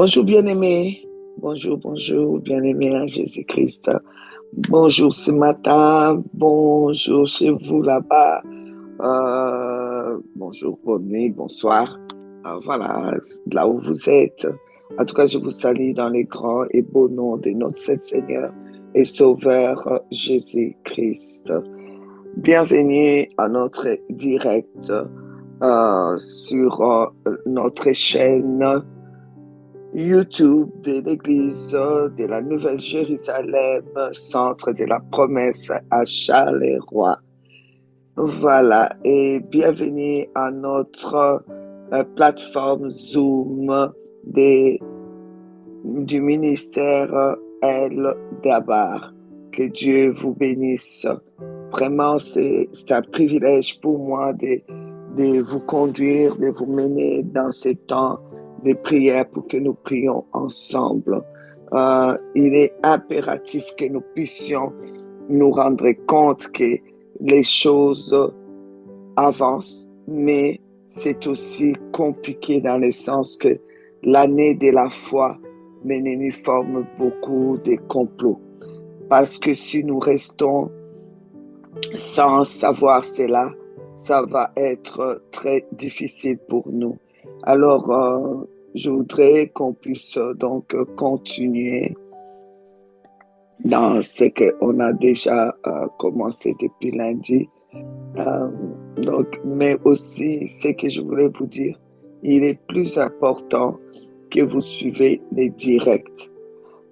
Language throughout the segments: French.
Bonjour bien-aimé, bonjour bien-aimé à Jésus-Christ. Bonjour ce matin, bonjour chez vous là-bas, bonjour, bonne nuit, bonsoir. Voilà, là où vous êtes. En tout cas, je vous salue dans les grands et beaux noms de notre Seigneur et Sauveur Jésus-Christ. Bienvenue à notre direct sur notre chaîne YouTube de l'Église de la Nouvelle-Jérusalem, centre de la promesse à Charleroi. Voilà, et bienvenue à notre plateforme Zoom du ministère El Dabar. Que Dieu vous bénisse. Vraiment, c'est un privilège pour moi de vous conduire, de vous mener dans ces temps de prière pour que nous prions ensemble. Il est impératif que nous puissions nous rendre compte que les choses avancent, mais c'est aussi compliqué dans le sens que l'année de la foi nous forme beaucoup de complots. Parce que si nous restons sans savoir cela, ça va être très difficile pour nous. Alors, je voudrais qu'on puisse donc continuer dans ce qu'on a déjà commencé depuis lundi. Mais aussi, ce que je voulais vous dire, il est plus important que vous suivez les directs.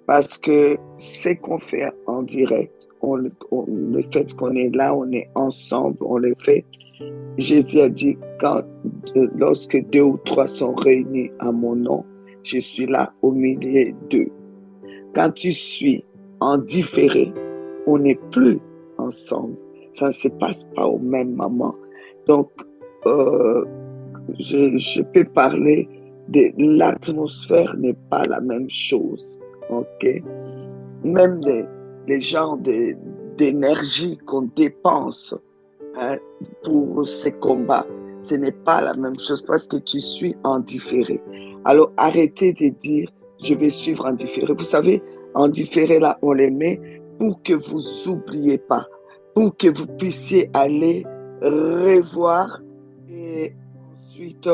Parce que ce qu'on fait en direct, le fait qu'on est là, on est ensemble, on le fait. Jésus a dit, lorsque 2 ou 3 sont réunis à mon nom, je suis là au milieu d'eux. Quand tu suis en différé, on n'est plus ensemble. Ça ne se passe pas au même moment. Donc, je peux parler de l'atmosphère n'est pas la même chose. Ok? Même les genres d'énergie qu'on dépense pour ces combats, ce n'est pas la même chose parce que tu suis en différé. Alors arrêtez de dire je vais suivre en différé. Vous savez, en différé là, on les met pour que vous n'oubliez pas, pour que vous puissiez aller revoir et ensuite,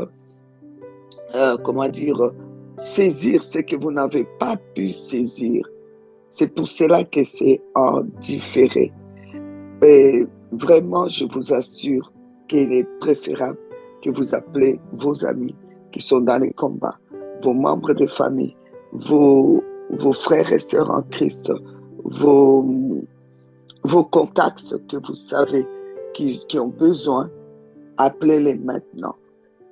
saisir ce que vous n'avez pas pu saisir. C'est pour cela que c'est en différé. Et vraiment, je vous assure qu'il est préférable que vous appelez vos amis qui sont dans les combats, vos membres de famille, vos frères et sœurs en Christ, vos contacts que vous savez qui ont besoin, appelez-les maintenant.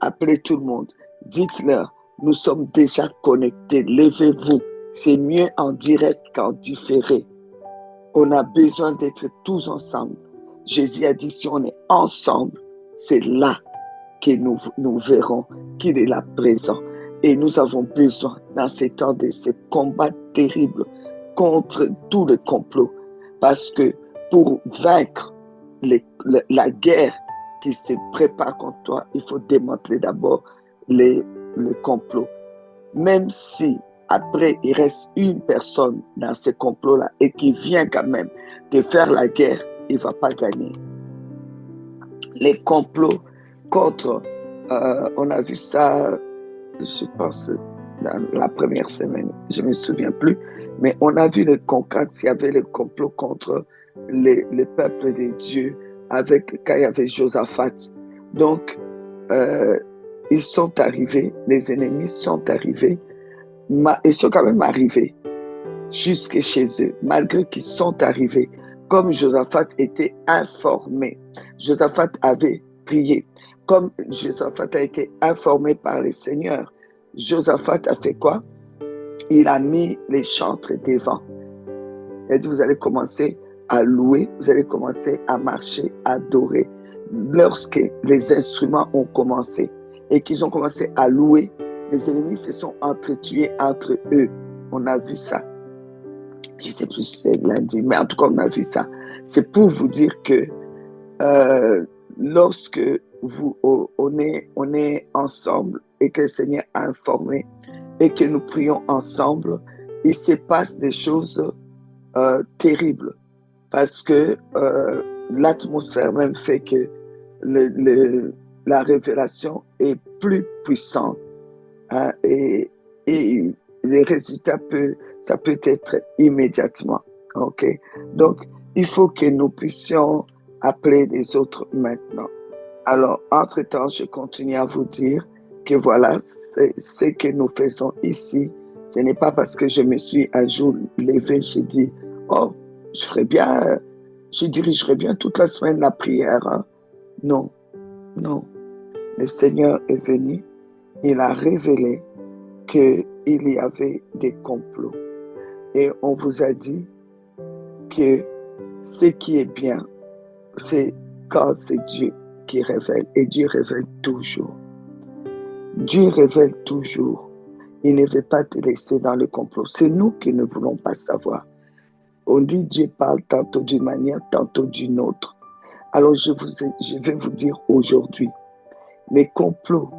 Appelez tout le monde. Dites-leur, nous sommes déjà connectés. Levez-vous. C'est mieux en direct qu'en différé. On a besoin d'être tous ensemble. Jésus a dit, si on est ensemble, c'est là que nous verrons qu'il est là présent. Et nous avons besoin, dans ces temps de ce combat terrible contre tout le complot, parce que pour vaincre la guerre qui se prépare contre toi, il faut démanteler d'abord les complots. Même si après il reste une personne dans ce complot-là et qui vient quand même de faire la guerre, il ne va pas gagner. Les complots contre, on a vu ça, je pense, dans la première semaine, je ne me souviens plus, mais on a vu quand il y avait le complot contre le peuple de Dieu, quand il y avait Josaphat. Donc, ils sont arrivés, les ennemis sont arrivés, ils sont quand même arrivés jusque chez eux, malgré qu'ils sont arrivés. Comme Josaphat était informé, Josaphat avait prié. Comme Josaphat a été informé par le Seigneur, Josaphat a fait quoi? Il a mis les chantres devant. Il a dit, vous allez commencer à louer, vous allez commencer à marcher, à adorer. Lorsque les instruments ont commencé et qu'ils ont commencé à louer, les ennemis se sont entretués entre eux. On a vu ça. Je ne sais plus si c'est lundi, mais en tout cas, on a vu ça. C'est pour vous dire que lorsque on est ensemble et que le Seigneur a informé, et que nous prions ensemble, il se passe des choses terribles parce que l'atmosphère même fait que la révélation est plus puissante, hein, et les résultats ça peut être immédiatement. Ok, donc il faut que nous puissions appeler les autres maintenant. Alors, entre-temps, je continue à vous dire que voilà, c'est ce que nous faisons ici. Ce n'est pas parce que je me suis un jour levé, j'ai dit, oh, je dirigerai bien toute la semaine la prière, hein. Non, non. Le Seigneur est venu, il a révélé qu'il y avait des complots. Et on vous a dit que ce qui est bien, c'est quand c'est Dieu qui révèle. Et Dieu révèle toujours. Dieu révèle toujours. Il ne veut pas te laisser dans le complot. C'est nous qui ne voulons pas savoir. On dit Dieu parle tantôt d'une manière, tantôt d'une autre. Alors je vais vous dire aujourd'hui, les complots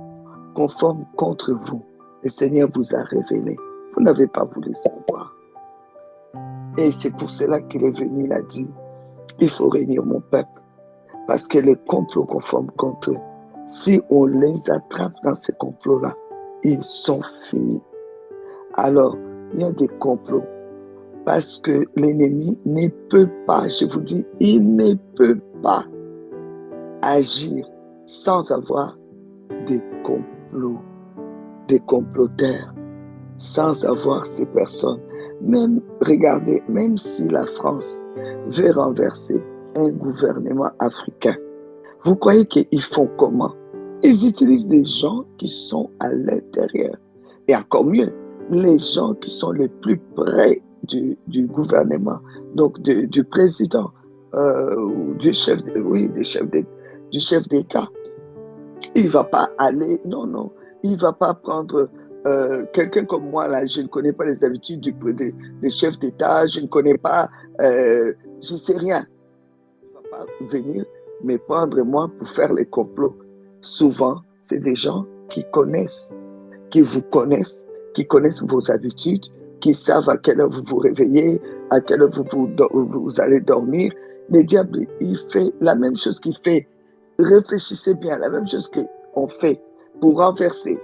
qu'on forme contre vous, le Seigneur vous a révélé. Vous n'avez pas voulu savoir. Et c'est pour cela qu'il est venu, il a dit, il faut réunir mon peuple. Parce que les complots qu'on forme contre eux, si on les attrape dans ces complots-là, ils sont finis. Alors, il y a des complots parce que l'ennemi ne peut pas, je vous dis, il ne peut pas agir sans avoir des complots, des comploteurs, sans avoir ces personnes. Même, regardez, même si la France veut renverser un gouvernement africain, vous croyez qu'ils font comment? Ils utilisent des gens qui sont à l'intérieur. Et encore mieux, les gens qui sont les plus près du gouvernement, donc du président, du chef d'État. Il ne va pas aller, non, il ne va pas prendre quelqu'un comme moi, là, je ne connais pas les habitudes du chef d'État, je ne connais pas, je ne sais rien. Il ne va pas venir me prendre moi pour faire les complots. Souvent, c'est des gens qui vous connaissent, qui connaissent vos habitudes, qui savent à quelle heure vous vous réveillez, à quelle heure vous allez dormir. Le diable, il fait la même chose qu'il fait. Réfléchissez bien, la même chose qu'on fait pour renverser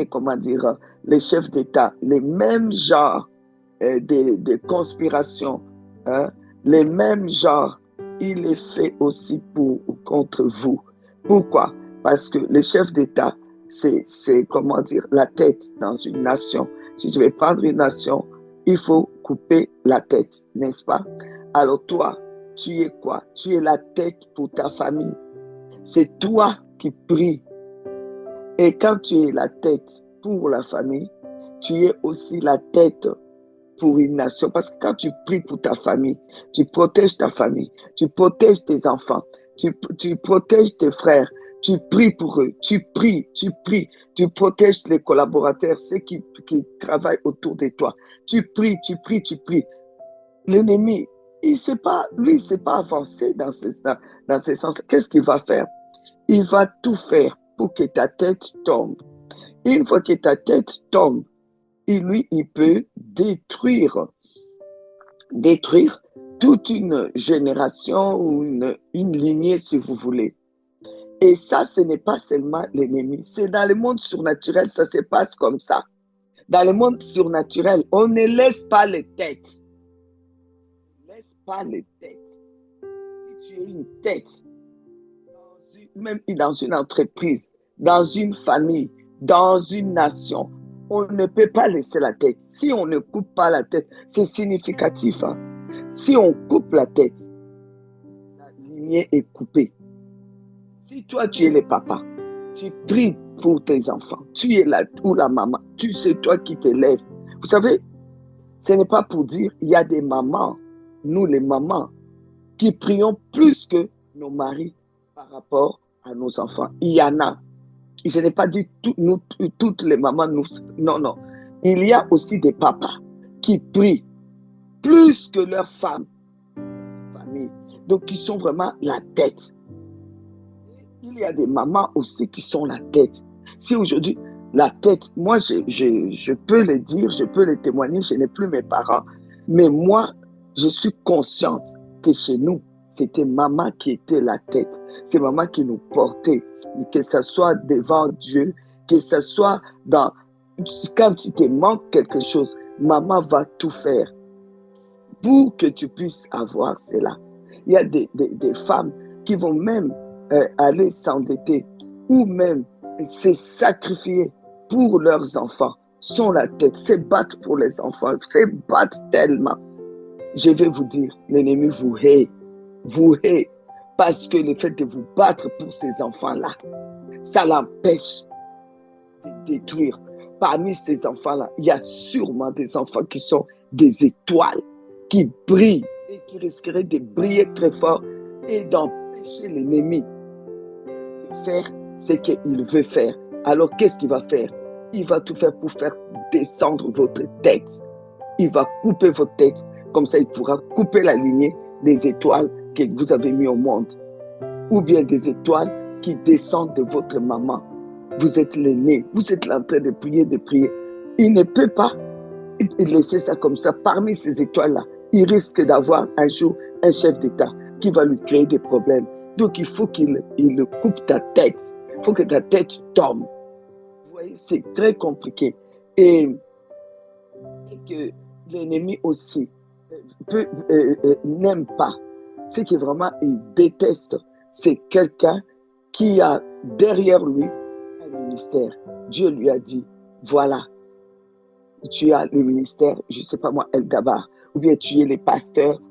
comment dire, les chefs d'État, les mêmes genres de conspirations, hein, les mêmes genres, il est fait aussi contre vous. Pourquoi? Parce que les chefs d'État, c'est comment dire, la tête dans une nation. Si tu veux prendre une nation, il faut couper la tête, n'est-ce pas? Alors toi, tu es quoi? Tu es la tête pour ta famille. C'est toi qui pries. Et quand tu es la tête pour la famille, tu es aussi la tête pour une nation. Parce que quand tu pries pour ta famille, tu protèges ta famille, tu protèges tes enfants, tu protèges tes frères, tu pries pour eux, tu pries, tu protèges les collaborateurs, ceux qui travaillent autour de toi. Tu pries. L'ennemi, lui, il ne s'est pas avancé dans ce sens. Qu'est-ce qu'il va faire? Il va tout faire pour que ta tête tombe. Une fois que ta tête tombe, il peut détruire toute une génération ou une lignée, si vous voulez. Et ça, ce n'est pas seulement l'ennemi. C'est dans le monde surnaturel, ça se passe comme ça. Dans le monde surnaturel, on ne laisse pas les têtes. On ne laisse pas les têtes. Si tu es une tête, même dans une entreprise, dans une famille, dans une nation, on ne peut pas laisser la tête. Si on ne coupe pas la tête, c'est significatif, hein? Si on coupe la tête, la lignée est coupée. Si toi, tu es le papa, tu pries pour tes enfants, tu es la maman, c'est toi qui t'élèves. Vous savez, ce n'est pas pour dire, il y a des mamans, nous les mamans, qui prions plus que nos maris par rapport à nos enfants. Il y en a. Je n'ai pas dit toutes les mamans, non. Il y a aussi des papas qui prient plus que leurs femmes, famille. Donc, qui sont vraiment la tête. Il y a des mamans aussi qui sont la tête. Si aujourd'hui, la tête, moi, je peux le dire, je peux le témoigner, je n'ai plus mes parents. Mais moi, je suis consciente que chez nous, c'était maman qui était la tête. C'est maman qui nous portait, que ce soit devant Dieu, que ce soit dans... Quand il te manque quelque chose, maman va tout faire pour que tu puisses avoir cela. Il y a des femmes qui vont même aller s'endetter ou même se sacrifier pour leurs enfants, sont la tête, se battre pour les enfants, se battre tellement. Je vais vous dire, l'ennemi vous hait, parce que le fait de vous battre pour ces enfants-là, ça l'empêche de détruire. Parmi ces enfants-là, il y a sûrement des enfants qui sont des étoiles, qui brillent et qui risqueraient de briller très fort et d'empêcher l'ennemi de faire ce qu'il veut faire. Alors, qu'est-ce qu'il va faire? Il va tout faire pour faire descendre votre tête. Il va couper votre tête. Comme ça, il pourra couper la lignée des étoiles que vous avez mis au monde. Ou bien des étoiles qui descendent de votre maman. Vous êtes l'aîné. Vous êtes en train de prier, de prier. Il ne peut pas laisser ça comme ça. Parmi ces étoiles-là, il risque d'avoir un jour un chef d'État qui va lui créer des problèmes. Donc, il faut qu'il coupe ta tête. Il faut que ta tête tombe. Vous voyez, c'est très compliqué. Et que l'ennemi aussi n'aime pas. Ce qui vraiment il déteste, c'est quelqu'un qui a derrière lui un ministère. Dieu lui a dit, voilà, tu as le ministère, je ne sais pas moi, El Gabar, ou bien tu es le pasteur,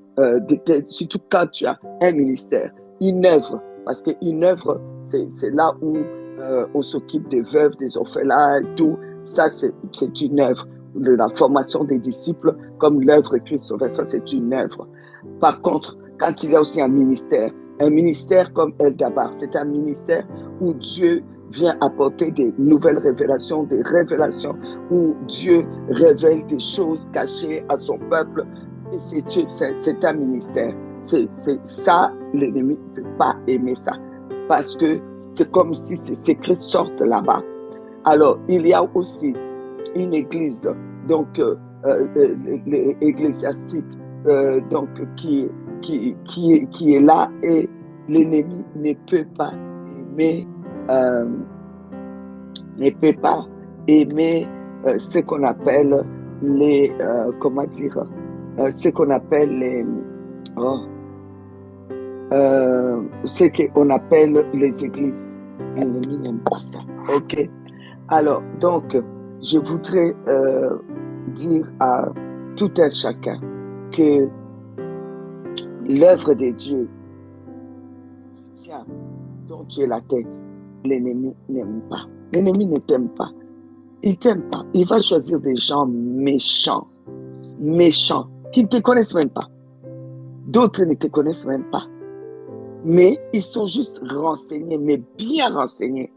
surtout quand tu as un ministère, une œuvre, parce qu'une œuvre, c'est là où on s'occupe des veuves, des orphelins, tout ça, c'est une œuvre. La formation des disciples, comme l'œuvre Christ Sauveur, ça c'est une œuvre. Par contre, quand il y a aussi un ministère comme El Gabar, c'est un ministère où Dieu vient apporter des nouvelles révélations, des révélations où Dieu révèle des choses cachées à son peuple. Et c'est un ministère. C'est ça, l'ennemi ne peut pas aimer ça. Parce que c'est comme si ces secrets sortent là-bas. Alors, il y a aussi une église, donc ecclésiastique, donc qui est là et l'ennemi ne peut pas aimer ce qu'on appelle les ce qu'on appelle les ce qu'on appelle les églises. L'ennemi n'aime pas ça. Ok. Alors donc je voudrais dire à tout un chacun que l'œuvre de Dieu, dont tu es la tête, l'ennemi n'aime pas. L'ennemi ne t'aime pas. Il ne t'aime pas. Il va choisir des gens méchants, qui ne te connaissent même pas. D'autres ne te connaissent même pas. Mais ils sont juste renseignés, mais bien renseignés.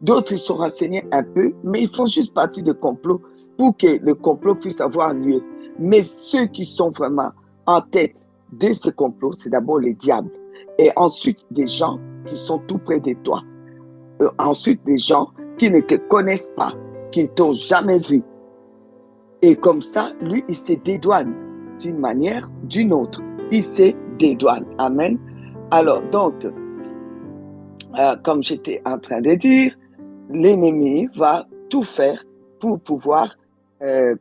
D'autres, ils sont renseignés un peu, mais ils font juste partie de complot pour que le complot puisse avoir lieu. Mais ceux qui sont vraiment en tête de ce complot, c'est d'abord les diables. Et ensuite, des gens qui sont tout près de toi. Ensuite, des gens qui ne te connaissent pas, qui ne t'ont jamais vu. Et comme ça, lui, il se dédouane d'une manière, d'une autre. Il se dédouane. Amen. Alors, donc, comme j'étais en train de dire, l'ennemi va tout faire pour pouvoir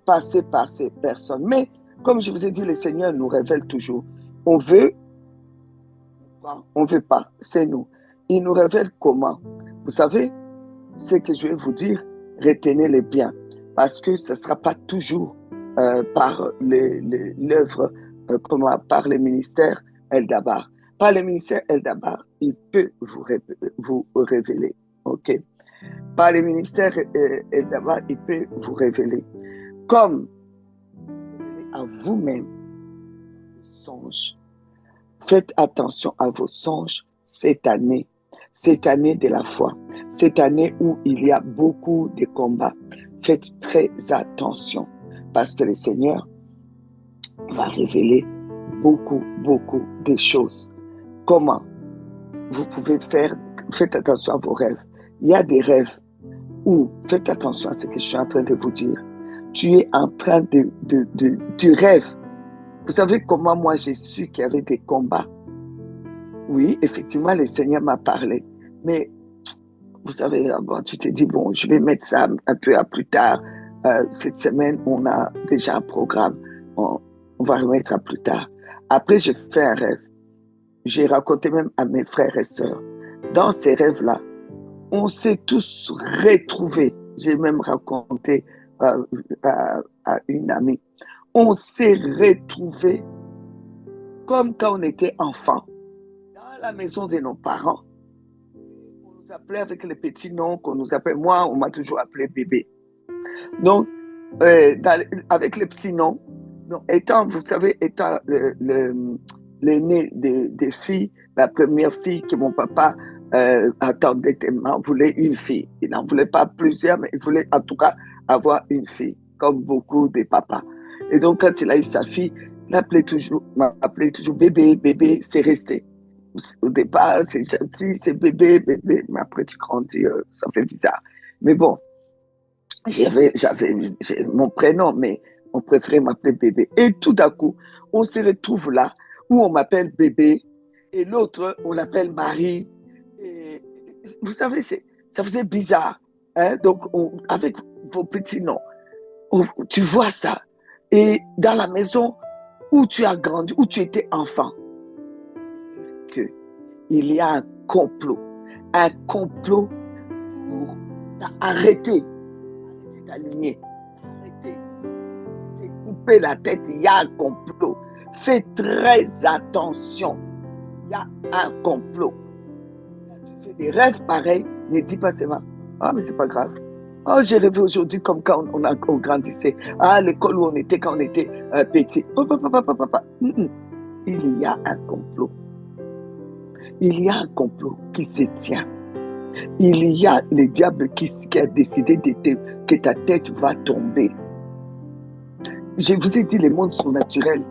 passer par ces personnes. Mais, comme je vous ai dit, le Seigneur nous révèle toujours. On veut pas, c'est nous. Il nous révèle comment. Vous savez, ce que je vais vous dire, retenez-le bien, parce que ce ne sera pas toujours par l'œuvre, par le ministère El Gabar. Par le ministère El Gabar, il peut vous révéler. Ok? Par le ministère El Gabar, il peut vous révéler. Comme à vous-même, songes. Faites attention à vos songes cette année de la foi, cette année où il y a beaucoup de combats. Faites très attention parce que le Seigneur va révéler beaucoup de choses. Comment vous pouvez faire? Faites attention à vos rêves. Il y a des rêves Ou, faites attention à ce que je suis en train de vous dire. Tu es en train du rêve. Vous savez comment moi j'ai su qu'il y avait des combats? Oui, effectivement, le Seigneur m'a parlé. Mais vous savez, bon, tu te dis, bon, je vais mettre ça un peu à plus tard. Cette semaine, on a déjà un programme. On va remettre à plus tard. Après, j'ai fait un rêve. J'ai raconté même à mes frères et sœurs. Dans ces rêves-là, on s'est tous retrouvés. J'ai même raconté à une amie. On s'est retrouvés comme quand on était enfant, dans la maison de nos parents. On nous appelait avec les petits noms qu'on nous appelait. Moi, on m'a toujours appelé bébé. Donc, avec les petits noms, donc, vous savez, étant l'aîné des filles, la première fille que mon papa attendait, voulait une fille. Il n'en voulait pas plusieurs, mais il voulait en tout cas avoir une fille, comme beaucoup de papas. Et donc, quand il a eu sa fille, il m'appelait toujours bébé, bébé, c'est resté. Au départ, c'est gentil, c'est bébé, bébé, mais après tu grandis, ça fait bizarre. Mais bon, j'avais mon prénom, mais on préférait m'appeler bébé. Et tout d'un coup, on se retrouve là où on m'appelle bébé et l'autre, on l'appelle Marie. Et, vous savez, ça faisait bizarre. Hein? Donc, avec vos petits noms, tu vois ça. Et dans la maison où tu as grandi, où tu étais enfant, il y a un complot pour arrêter t'aligner, arrêter, couper la tête, il y a un complot. Fais très attention, il y a un complot. Quand tu fais des rêves pareils, ne dis pas c'est vrai. Ah, mais c'est pas grave. Oh, j'ai rêvé aujourd'hui comme quand on grandissait. Ah, l'école où on était quand on était petit. Il y a un complot. Il y a un complot qui se tient. Il y a le diable qui a décidé que ta tête va tomber. Je vous ai dit, les mondes sont naturels.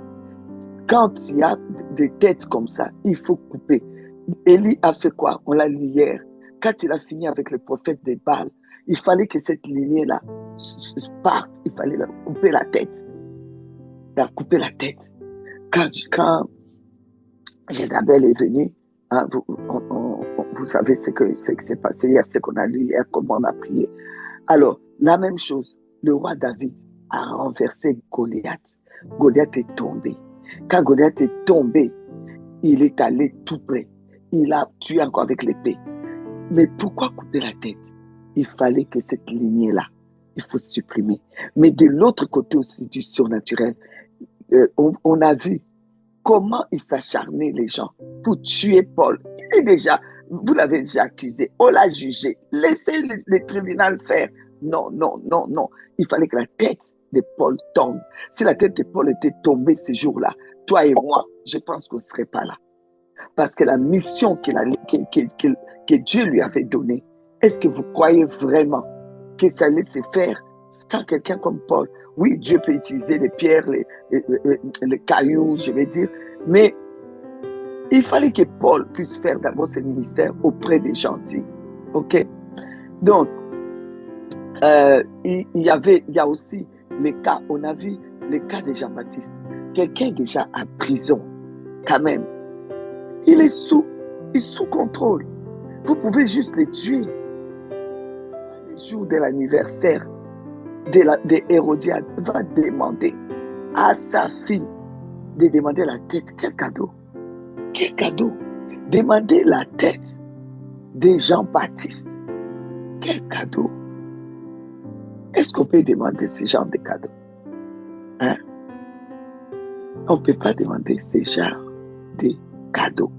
Quand il y a des têtes comme ça, il faut couper. Élie a fait quoi? On l'a lu hier. Quand il a fini avec le prophète de Baal, il fallait que cette lignée-là parte. Il fallait leur couper la tête. Leur couper la tête. Quand Jézabel est venue, hein, vous savez ce qui s'est passé hier, ce qu'on a lu hier, comment on a prié. Alors, la même chose, le roi David a renversé Goliath. Goliath est tombé. Quand Goliath est tombé, il est allé tout près. Il a tué encore avec l'épée. Mais pourquoi couper la tête? Il fallait que cette lignée-là, il faut supprimer. Mais de l'autre côté aussi du surnaturel, on a vu comment il s'acharnait les gens pour tuer Paul. Il est déjà, vous l'avez déjà accusé, on l'a jugé. Laissez le tribunal faire. Non, non, non, non. Il fallait que la tête de Paul tombe. Si la tête de Paul était tombée ce jour-là, toi et moi, je pense qu'on ne serait pas là. Parce que la mission que Dieu lui avait donnée, est-ce que vous croyez vraiment que ça allait se faire sans quelqu'un comme Paul? Oui, Dieu peut utiliser les pierres, les cailloux, je vais dire, mais il fallait que Paul puisse faire d'abord ce ministère auprès des gentils. OK? Donc, il y a aussi les cas, on a vu le cas de Jean-Baptiste. Quelqu'un est déjà en prison, quand même. Il est sous contrôle. Vous pouvez juste le tuer. Le jour de l'anniversaire de Hérodiade, va demander à sa fille de demander la tête. Quel cadeau! Quel cadeau! Demander la tête de Jean-Baptiste. Quel cadeau! Est-ce qu'on peut demander ce genre de cadeau? Hein? On ne peut pas demander ce genre de cadeau.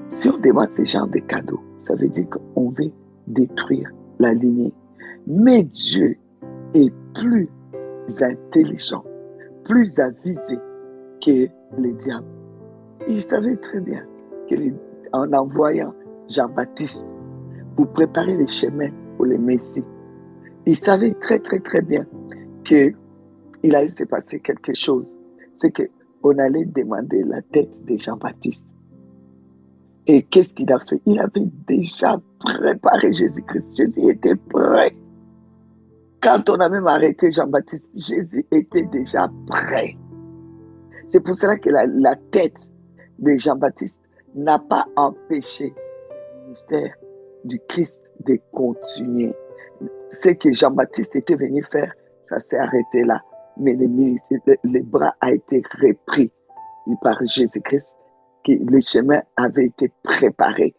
Si on demande ce genre de cadeau, ça veut dire qu'on veut détruire la lignée. Mais Dieu est plus intelligent, plus avisé que le diable. Il savait très bien qu'en envoyant Jean-Baptiste pour préparer le chemin pour le Messie, il savait très très très bien qu'il allait se passer quelque chose. C'est qu'on allait demander la tête de Jean-Baptiste. Et qu'est-ce qu'il a fait? Il avait déjà préparé Jésus-Christ. Jésus était prêt. Quand on a même arrêté Jean-Baptiste, Jésus était déjà prêt. C'est pour cela que la tête de Jean-Baptiste n'a pas empêché le ministère du Christ de continuer. Ce que Jean-Baptiste était venu faire, ça s'est arrêté là. Mais les bras a été repris par Jésus-Christ, que le chemin avait été préparé.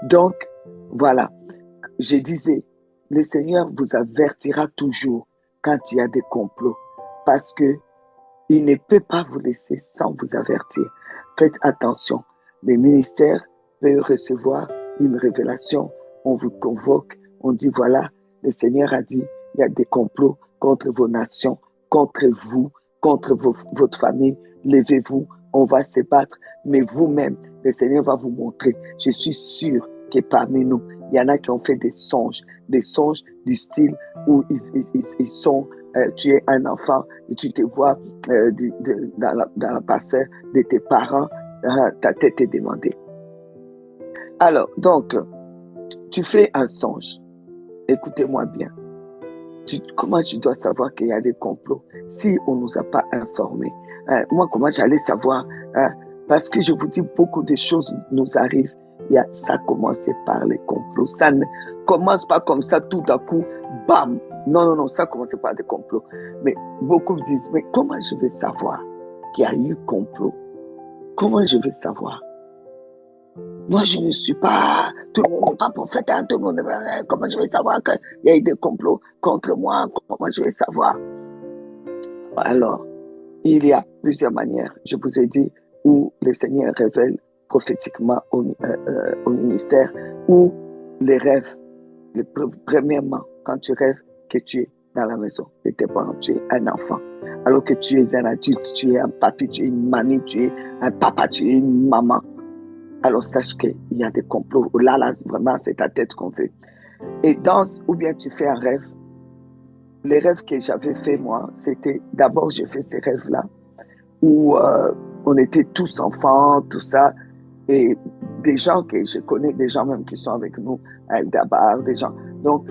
Donc, voilà, je disais, le Seigneur vous avertira toujours quand il y a des complots, parce que il ne peut pas vous laisser sans vous avertir. Faites attention. Les ministères peuvent recevoir une révélation. On vous convoque. On dit, voilà, le Seigneur a dit, il y a des complots contre vos nations, contre vous, contre votre famille. Levez-vous, on va se battre. Mais vous-même, le Seigneur va vous montrer. Je suis sûr que parmi nous, il y en a qui ont fait des songes du style où ils sont... tu es un enfant et tu te vois dans la parcelle de tes parents, ta tête est demandée. Alors, donc, tu fais un songe. Écoutez-moi bien. Comment tu dois savoir qu'il y a des complots si on ne nous a pas informés? Moi, comment j'allais savoir? Parce que je vous dis, beaucoup de choses nous arrivent. Ça a commencé par les complots. Ça ne commence pas comme ça tout d'un coup, bam! Non, ça commence par des complots. Mais beaucoup me disent, mais comment je vais savoir qu'il y a eu complot? Comment je vais savoir? Moi, je ne suis pas, tout le monde n'est pas prophète, hein, tout le monde n'est pas, comment je vais savoir qu'il y a eu des complots contre moi? Comment je vais savoir? Alors, il y a plusieurs manières, je vous ai dit, où le Seigneur révèle prophétiquement au ministère, ou les rêves. Premièrement, quand tu rêves que tu es dans la maison de tes parents, tu es un enfant, alors que tu es un adulte, tu es un papi, tu es une mamie, tu es un papa, tu es une maman. Alors sache qu'il y a des complots. Là, vraiment, c'est ta tête qu'on fait. Et ou bien tu fais un rêve. Les rêves que j'avais fait, moi, c'était, d'abord, j'ai fait ces rêves-là, où on était tous enfants, tout ça, et des gens que je connais, des gens même qui sont avec nous, à El-Dabar, des gens. Donc,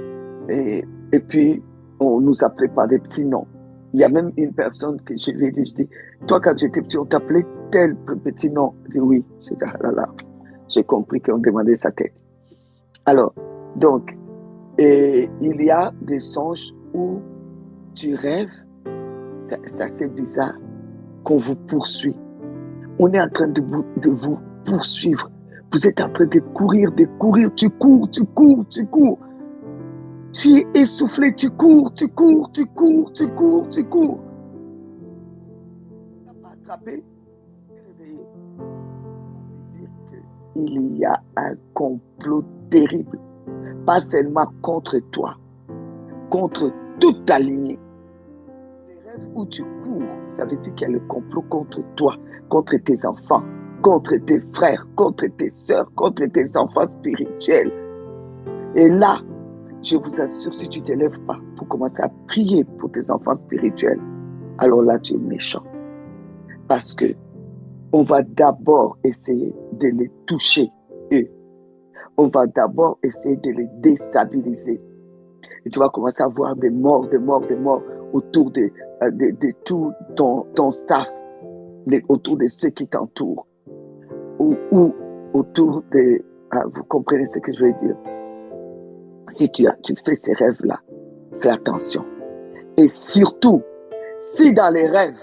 et puis, on nous appelait par des petits noms. Il y a même une personne que je lui ai dit, je dis, toi, quand tu étais petit, on t'appelait tel petit nom. Je dis oui. J'ai dit, ah là là. J'ai compris qu'on demandait sa tête. Alors, donc, il y a des songes où tu rêves, ça c'est bizarre, qu'on vous poursuit. On est en train de vous poursuivre. Vous êtes en train de courir, tu cours. Tu es essoufflé, tu cours. Tu n'as pas attrapé, tu es réveillé. On peut dire qu'il y a un complot terrible, pas seulement contre toi, contre toute ta lignée. Les rêves où tu cours, ça veut dire qu'il y a le complot contre toi, contre tes enfants, contre tes frères, contre tes sœurs, contre tes enfants spirituels. Et là, je vous assure, si tu ne te lèves pas pour commencer à prier pour tes enfants spirituels, alors là, tu es méchant. Parce que on va d'abord essayer de les toucher, eux. On va d'abord essayer de les déstabiliser. Et tu vas commencer à voir des morts autour de tout ton staff, autour de ceux qui t'entourent. Ou autour de... vous comprenez ce que je veux dire? Si tu fais ces rêves-là, fais attention. Et surtout, si dans les rêves,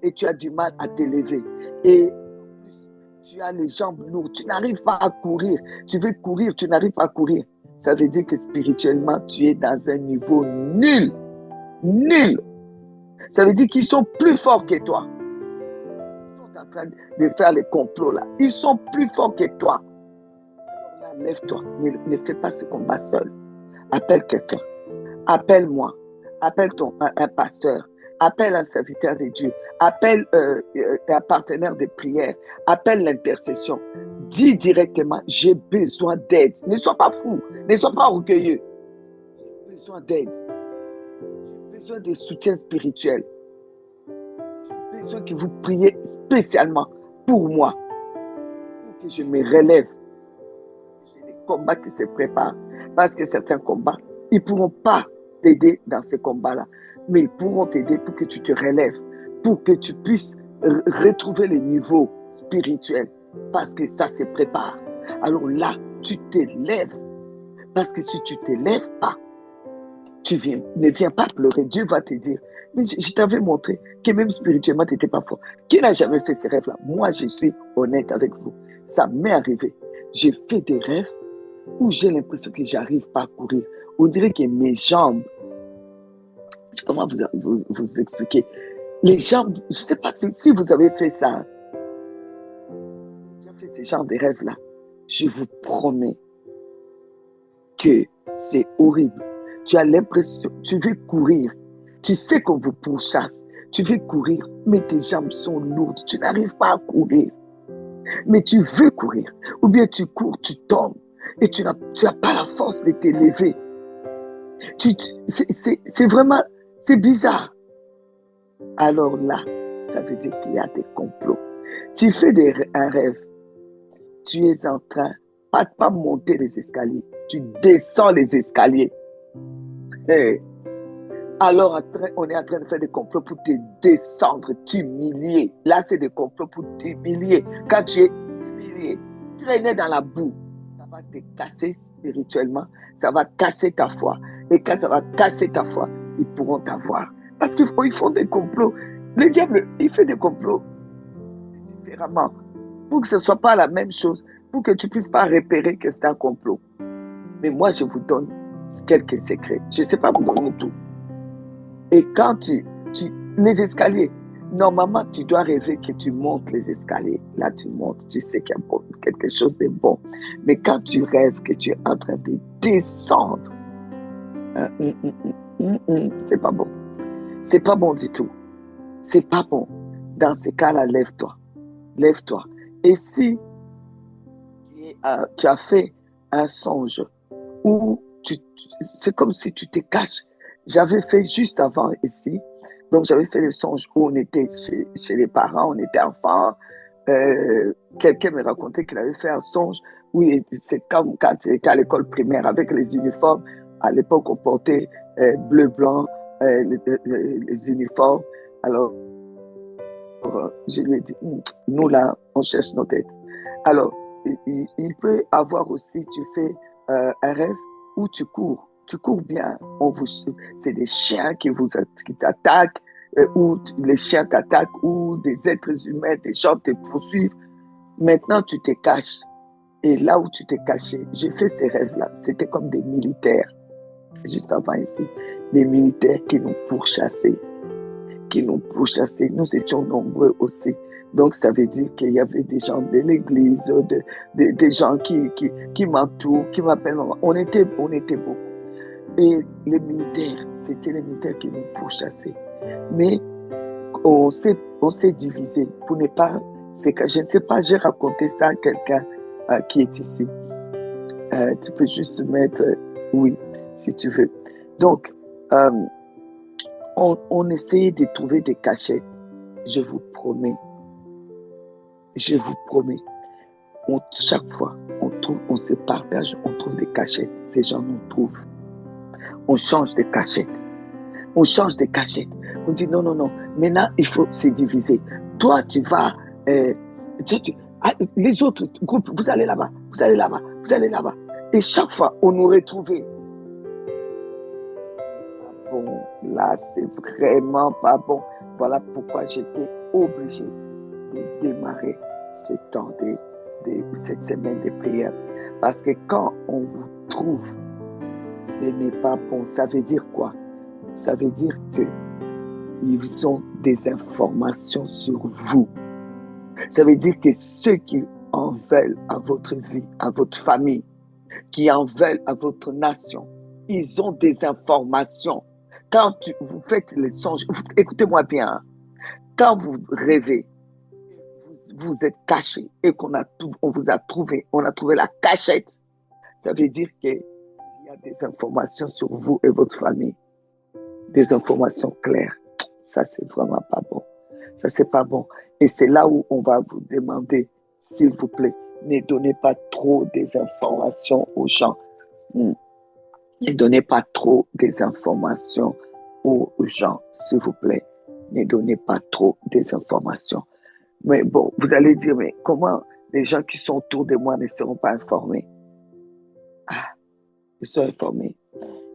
et tu as du mal à t'élever, et tu as les jambes lourdes, tu n'arrives pas à courir, tu veux courir, tu n'arrives pas à courir, ça veut dire que spirituellement, tu es dans un niveau nul. Ça veut dire qu'ils sont plus forts que toi. Ils sont en train de faire les complots là. Ils sont plus forts que toi. Alors là, lève-toi. Ne fais pas ce combat seul. Appelle quelqu'un. Appelle-moi. Appelle un pasteur. Appelle un serviteur de Dieu. Appelle un partenaire de prière. Appelle l'intercession. Dis directement, j'ai besoin d'aide. Ne sois pas fou. Ne sois pas orgueilleux. J'ai besoin d'aide. J'ai besoin de soutien spirituel. J'ai besoin que vous priez spécialement pour moi. Pour que je me relève. combats qui se préparent. Parce que certains combats, ils ne pourront pas t'aider dans ces combats-là. Mais ils pourront t'aider pour que tu te relèves, pour que tu puisses retrouver le niveau spirituel. Parce que ça se prépare. Alors là, tu t'élèves. Parce que si tu ne t'élèves pas, ne viens pas pleurer. Dieu va te dire, mais je t'avais montré que même spirituellement, tu n'étais pas fort. Qui n'a jamais fait ces rêves-là? Moi, je suis honnête avec vous. Ça m'est arrivé. J'ai fait des rêves où j'ai l'impression que je n'arrive pas à courir. On dirait que mes jambes, comment vous expliquer? Les jambes, je ne sais pas si vous avez fait ça. J'ai fait ce genre de rêves-là. Je vous promets que c'est horrible. Tu as l'impression, tu veux courir. Tu sais qu'on vous pourchasse. Tu veux courir, mais tes jambes sont lourdes. Tu n'arrives pas à courir. Mais tu veux courir. Ou bien tu cours, tu tombes. Et tu n'as pas la force de t'élever. C'est vraiment, c'est bizarre. Alors là, ça veut dire qu'il y a des complots. Tu fais un rêve. Tu es en train, pas monter les escaliers. Tu descends les escaliers. Hey. Alors, on est en train de faire des complots pour te descendre, t'humilier. Là, c'est des complots pour t'humilier. Quand tu es humilié, traîné dans la boue, ça va te casser spirituellement, ça va casser ta foi. Et quand ça va casser ta foi, ils pourront t'avoir. Parce qu'ils font des complots. Le diable, il fait des complots différemment. Pour que ce ne soit pas la même chose, pour que tu ne puisses pas repérer que c'est un complot. Mais moi, je vous donne quelques secrets. Je ne sais pas vous donner tout. Et quand les escaliers, normalement, tu dois rêver que tu montes les escaliers. Là, tu montes, tu sais qu'il y a quelque chose de bon. Mais quand tu rêves que tu es en train de descendre, c'est pas bon. C'est pas bon du tout. C'est pas bon. Dans ces cas-là, lève-toi. Lève-toi. Et si tu as fait un songe où c'est comme si tu te caches. J'avais fait juste avant ici. Donc, j'avais fait le songe où on était chez les parents, on était enfants. Quelqu'un me racontait qu'il avait fait un songe où c'est comme quand il était à l'école primaire avec les uniformes. À l'époque, on portait bleu, blanc, les uniformes. Alors, je lui ai dit, nous là, on cherche nos têtes. Alors, il peut avoir aussi, tu fais un rêve où tu cours bien. C'est des chiens qui t'attaquent, ou les chiens t'attaquent, ou des êtres humains, des gens te poursuivent. Maintenant, tu te caches. Et là où tu t'es caché, j'ai fait ces rêves-là. C'était comme des militaires, juste avant ici. Des militaires qui nous pourchassaient. Nous étions nombreux aussi. Donc, ça veut dire qu'il y avait des gens de l'église, des gens qui m'entourent, qui m'appellent. On était beaucoup. Et les militaires, c'était les militaires qui nous pourchassaient. Mais on s'est divisé pour ne pas... Je ne sais pas, j'ai raconté ça à quelqu'un qui est ici. Tu peux juste mettre oui, si tu veux. Donc, on essayait de trouver des cachettes. Je vous promets. Chaque fois, on se partage, on trouve des cachettes. Ces gens nous trouvent. On change de cachette. On dit non. Maintenant, il faut se diviser. Toi, tu vas... les autres groupes, vous allez là-bas. Et chaque fois, on nous retrouvait. Bon, là, c'est vraiment pas bon. Voilà pourquoi j'étais obligée de démarrer ce temps cette semaine de prière. Parce que quand on vous trouve, ce n'est pas bon. Ça veut dire quoi? Ça veut dire qu'ils ont des informations sur vous. Ça veut dire que ceux qui en veulent à votre vie, à votre famille, qui en veulent à votre nation, ils ont des informations. Quand vous faites les songes, écoutez-moi bien, hein, quand vous rêvez, vous êtes caché et on vous a trouvé, on a trouvé la cachette, ça veut dire qu'il y a des informations sur vous et votre famille, des informations claires. Ça, c'est pas bon. Et c'est là où on va vous demander, s'il vous plaît, ne donnez pas trop des informations aux gens. Hmm. Ne donnez pas trop des informations aux gens, s'il vous plaît. Ne donnez pas trop des informations. Mais bon, vous allez dire, mais comment les gens qui sont autour de moi ne seront pas informés? Ah, ils sont informés.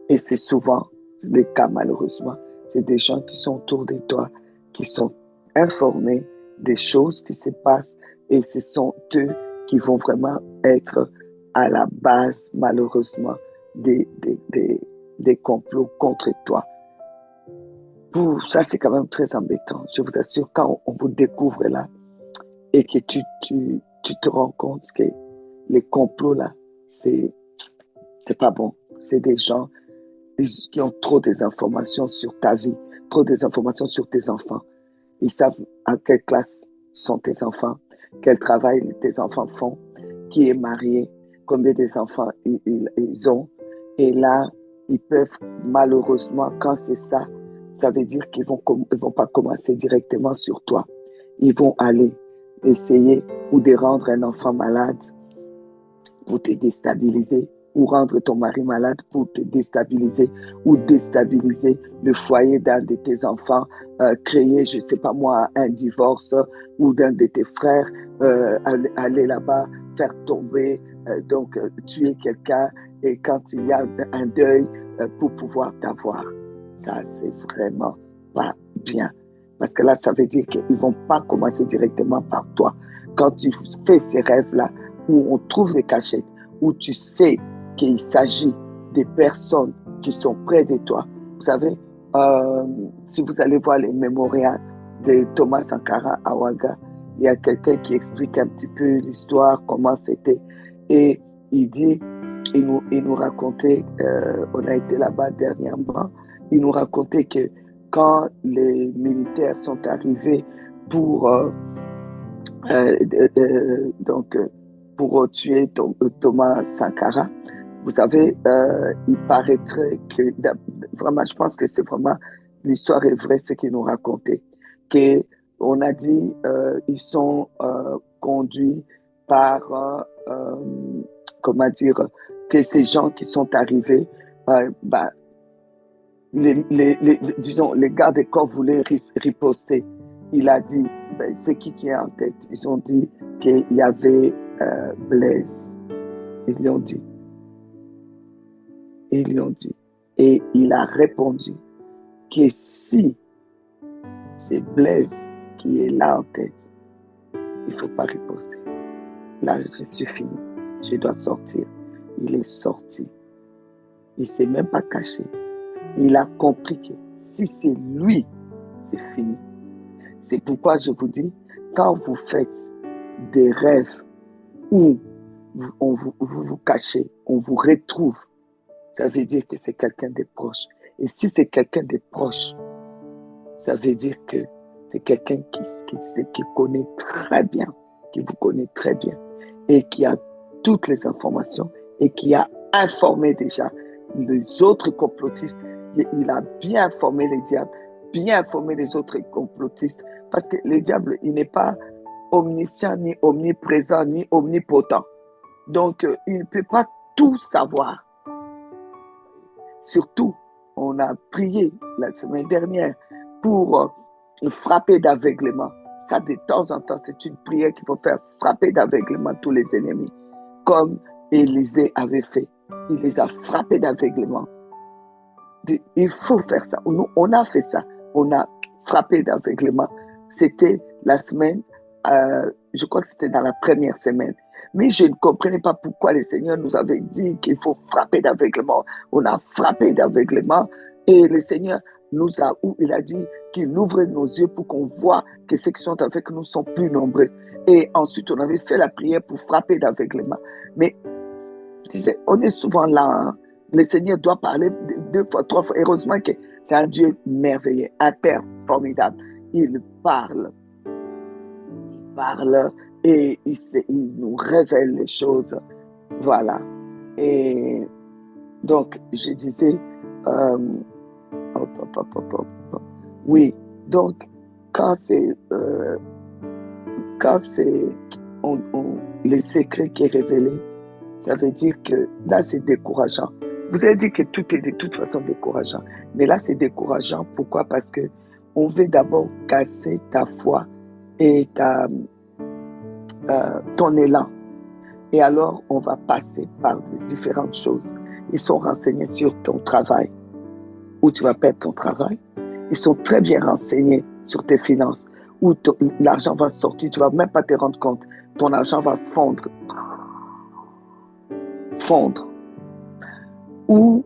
Et c'est souvent le cas, malheureusement. C'est des gens qui sont autour de toi, qui sont informés des choses qui se passent. Et ce sont eux qui vont vraiment être à la base, malheureusement, des complots contre toi. Ça, c'est quand même très embêtant. Je vous assure, quand on vous découvre là et que tu te rends compte que les complots là, c'est pas bon. C'est des gens qui ont trop des informations sur ta vie, trop des informations sur tes enfants. Ils savent à quelle classe sont tes enfants, quel travail tes enfants font, qui est marié, combien des enfants ils ont. Et là, ils peuvent malheureusement, quand c'est ça, ça veut dire qu'ils vont pas commencer directement sur toi. Ils vont aller essayer ou de rendre un enfant malade pour te déstabiliser, ou rendre ton mari malade pour te déstabiliser, ou déstabiliser le foyer d'un de tes enfants, créer, je ne sais pas moi, un divorce, ou d'un de tes frères, aller là-bas, faire tomber, tuer quelqu'un, et quand il y a un deuil, pour pouvoir t'avoir. Ça, c'est vraiment pas bien. Parce que là, ça veut dire qu'ils ne vont pas commencer directement par toi. Quand tu fais ces rêves-là, où on trouve des cachettes, où tu sais qu'il s'agit des personnes qui sont près de toi. Vous savez, si vous allez voir les mémorials de Thomas Sankara à Ouaga, il y a quelqu'un qui explique un petit peu l'histoire, comment c'était. Et il dit, il nous racontait, on a été là-bas dernièrement, il nous racontait que quand les militaires sont arrivés pour pour tuer Thomas Sankara, vous savez, il paraîtrait que, vraiment, je pense que c'est vraiment, l'histoire est vraie, ce qu'il nous racontait, qu'on a dit, ils sont conduits par, comment dire, que ces gens qui sont arrivés, disons, les gardes des corps voulaient riposter. Il a dit, c'est qui est en tête? Ils ont dit qu'il y avait Blaise. Ils lui ont dit. Et il a répondu que si c'est Blaise qui est là en tête, il ne faut pas riposter. Là, je suis fini. Je dois sortir. Il est sorti. Il ne s'est même pas caché. Il a compris que si c'est lui, c'est fini. C'est pourquoi je vous dis, quand vous faites des rêves où vous vous cachez, on vous retrouve, ça veut dire que c'est quelqu'un de proche. Et si c'est quelqu'un de proche, ça veut dire que c'est quelqu'un qui connaît très bien, qui vous connaît très bien et qui a toutes les informations et qui a informé déjà les autres complotistes. Il a bien informé les diables, bien informé les autres complotistes, parce que le diable, il n'est pas omniscient, ni omniprésent, ni omnipotent. Donc, il ne peut pas tout savoir. Surtout, on a prié la semaine dernière pour frapper d'aveuglement. Ça, de temps en temps, c'est une prière qu'il faut faire, frapper d'aveuglement tous les ennemis, comme Élisée avait fait. Il les a frappés d'aveuglement. Il faut faire ça. Nous, on a fait ça. On a frappé d'aveuglement. C'était la semaine, je crois que c'était dans la première semaine. Mais je ne comprenais pas pourquoi le Seigneur nous avait dit qu'il faut frapper d'aveuglement. On a frappé d'aveuglement et le Seigneur il a dit qu'il ouvre nos yeux pour qu'on voit que ceux qui sont avec nous sont plus nombreux. Et ensuite, on avait fait la prière pour frapper d'aveuglement. Mais on est souvent là, hein. Le Seigneur doit parler 2 fois, 3 fois. Heureusement que c'est un Dieu merveilleux, un Père formidable. Il parle et il nous révèle les choses. Voilà. Et donc, je disais, oui, donc, quand c'est le secret qui est révélé, ça veut dire que là, c'est décourageant. Vous avez dit que tout est de toute façon décourageant. Mais là, c'est décourageant. Pourquoi? Parce que on veut d'abord casser ta foi et ton élan. Et alors, on va passer par différentes choses. Ils sont renseignés sur ton travail, où tu vas perdre ton travail. Ils sont très bien renseignés sur tes finances, où l'argent va sortir. Tu ne vas même pas te rendre compte. Ton argent va fondre. Ou,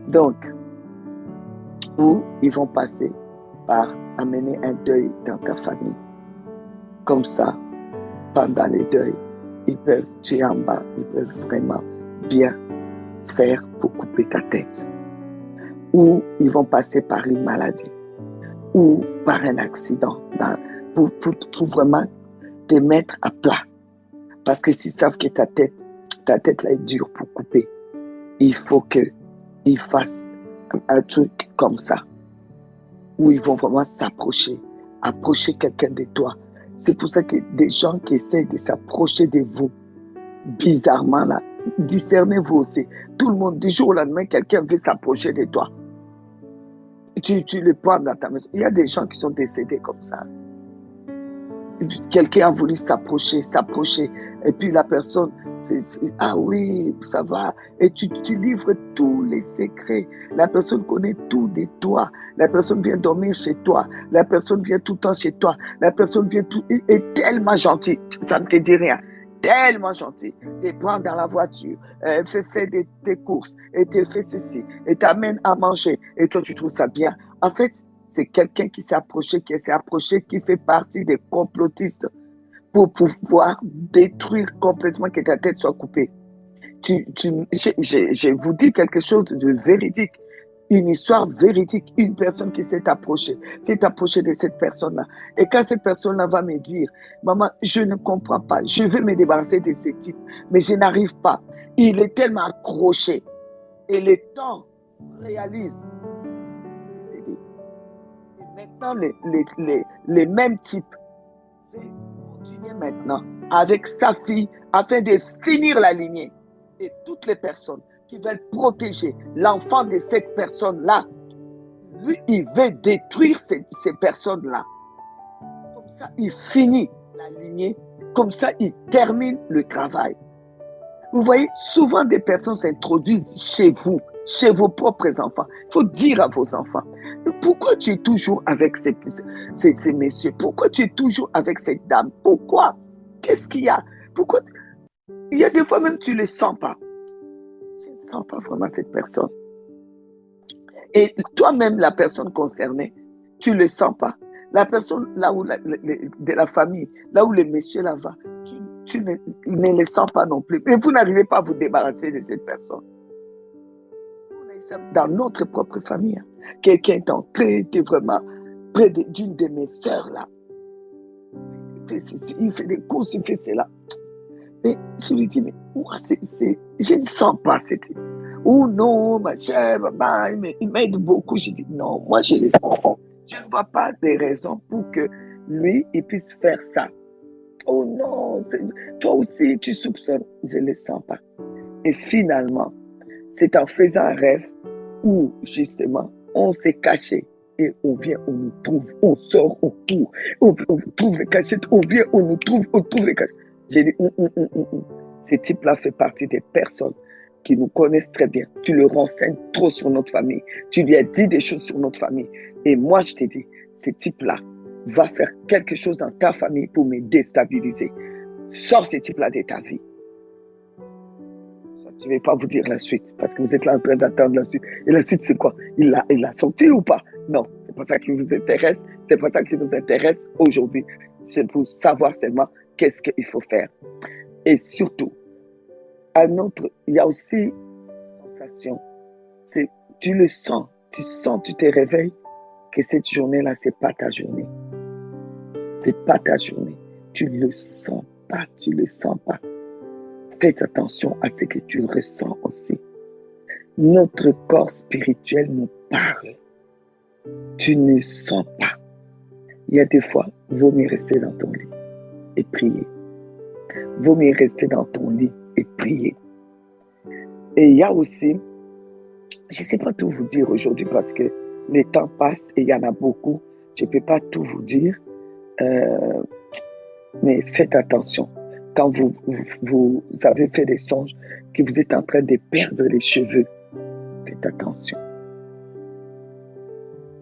donc, où ils vont passer par amener un deuil dans ta famille. Comme ça, pendant les deuils, tu es en bas, ils peuvent vraiment bien faire pour couper ta tête. Ou ils vont passer par une maladie, ou par un accident, pour vraiment te mettre à plat. Parce que s'ils savent que ta tête là est dure pour couper, il faut qu'ils fassent un truc comme ça, où ils vont vraiment approcher quelqu'un de toi. C'est pour ça que des gens qui essaient de s'approcher de vous, bizarrement là, discernez-vous aussi. Tout le monde, du jour au lendemain, quelqu'un veut s'approcher de toi. Tu le prends dans ta maison. Il y a des gens qui sont décédés comme ça. Quelqu'un a voulu s'approcher, et puis la personne, ah oui, ça va, et tu livres tous les secrets. La personne connaît tout de toi. La personne vient dormir chez toi. La personne vient tout le temps chez toi. La personne vient est tellement gentille, ça ne te dit rien. Tellement gentil, te prend dans la voiture, fait tes courses, et te fait ceci, et t'amène à manger, et toi tu trouves ça bien. En fait, c'est quelqu'un qui s'est approché, qui fait partie des complotistes pour pouvoir détruire complètement que ta tête soit coupée. Je vous dis quelque chose de véridique, une histoire véridique, une personne qui s'est approchée de cette personne-là. Et quand cette personne-là va me dire, maman, je ne comprends pas, je veux me débarrasser de ce type, mais je n'arrive pas. Il est tellement accroché. Et le temps réalise. Maintenant, les mêmes types vont continuer maintenant avec sa fille afin de finir la lignée. Et toutes les personnes qui veulent protéger l'enfant de cette personne-là, lui, il veut détruire ces personnes-là. Comme ça, il finit la lignée. Comme ça, il termine le travail. Vous voyez, souvent des personnes s'introduisent chez vous, chez vos propres enfants. Il faut dire à vos enfants, pourquoi tu es toujours avec ces messieurs? Pourquoi tu es toujours avec cette dame? Pourquoi? Qu'est-ce qu'il y a? Pourquoi? Il y a des fois même tu ne le sens pas. Je ne sens pas vraiment cette personne. Et toi-même, la personne concernée, tu ne le sens pas. La personne là où de la famille, là où le monsieur là va, tu ne le sens pas non plus. Mais vous n'arrivez pas à vous débarrasser de cette personne. Dans notre propre famille, quelqu'un est entré, était vraiment près d'une de mes sœurs là. Il fait des courses, il fait cela. Mais je lui dis, mais moi, je ne sens pas cette... Oh non, ma chère, maman, il m'aide beaucoup. Je dis, non, moi, je ne sens pas. Je ne vois pas des raisons pour que lui, il puisse faire ça. Oh non, toi aussi, tu soupçonnes. Je ne le sens pas. Et finalement, c'est en faisant un rêve où, justement, on s'est caché et on vient, on nous trouve, on sort, on trouve les cachettes, on vient, on nous trouve, on trouve les cachettes. J'ai dit, Ce type-là fait partie des personnes qui nous connaissent très bien. Tu le renseignes trop sur notre famille. Tu lui as dit des choses sur notre famille. Et moi, je t'ai dit, ce type-là va faire quelque chose dans ta famille pour me déstabiliser. Sors ce type-là de ta vie. Je ne vais pas vous dire la suite, parce que vous êtes là en train d'attendre la suite. Et la suite, c'est quoi? Il l'a sorti ou pas? Non, c'est pas ça qui vous intéresse. C'est pas ça qui nous intéresse aujourd'hui. C'est pour savoir seulement qu'est-ce qu'il faut faire. Et surtout, il y a aussi une sensation. Tu le sens. Tu te réveilles que cette journée-là, c'est pas ta journée. C'est pas ta journée. Tu le sens pas. Faites attention à ce que tu ressens aussi. Notre corps spirituel nous parle. Tu ne sens pas. Il y a des fois, vaut mieux rester dans ton lit et prier. Vaut mieux rester dans ton lit et prier. Et il y a aussi, je ne sais pas tout vous dire aujourd'hui parce que les temps passent et il y en a beaucoup. Je ne peux pas tout vous dire, mais faites attention. Quand vous avez fait des songes, que vous êtes en train de perdre les cheveux, faites attention.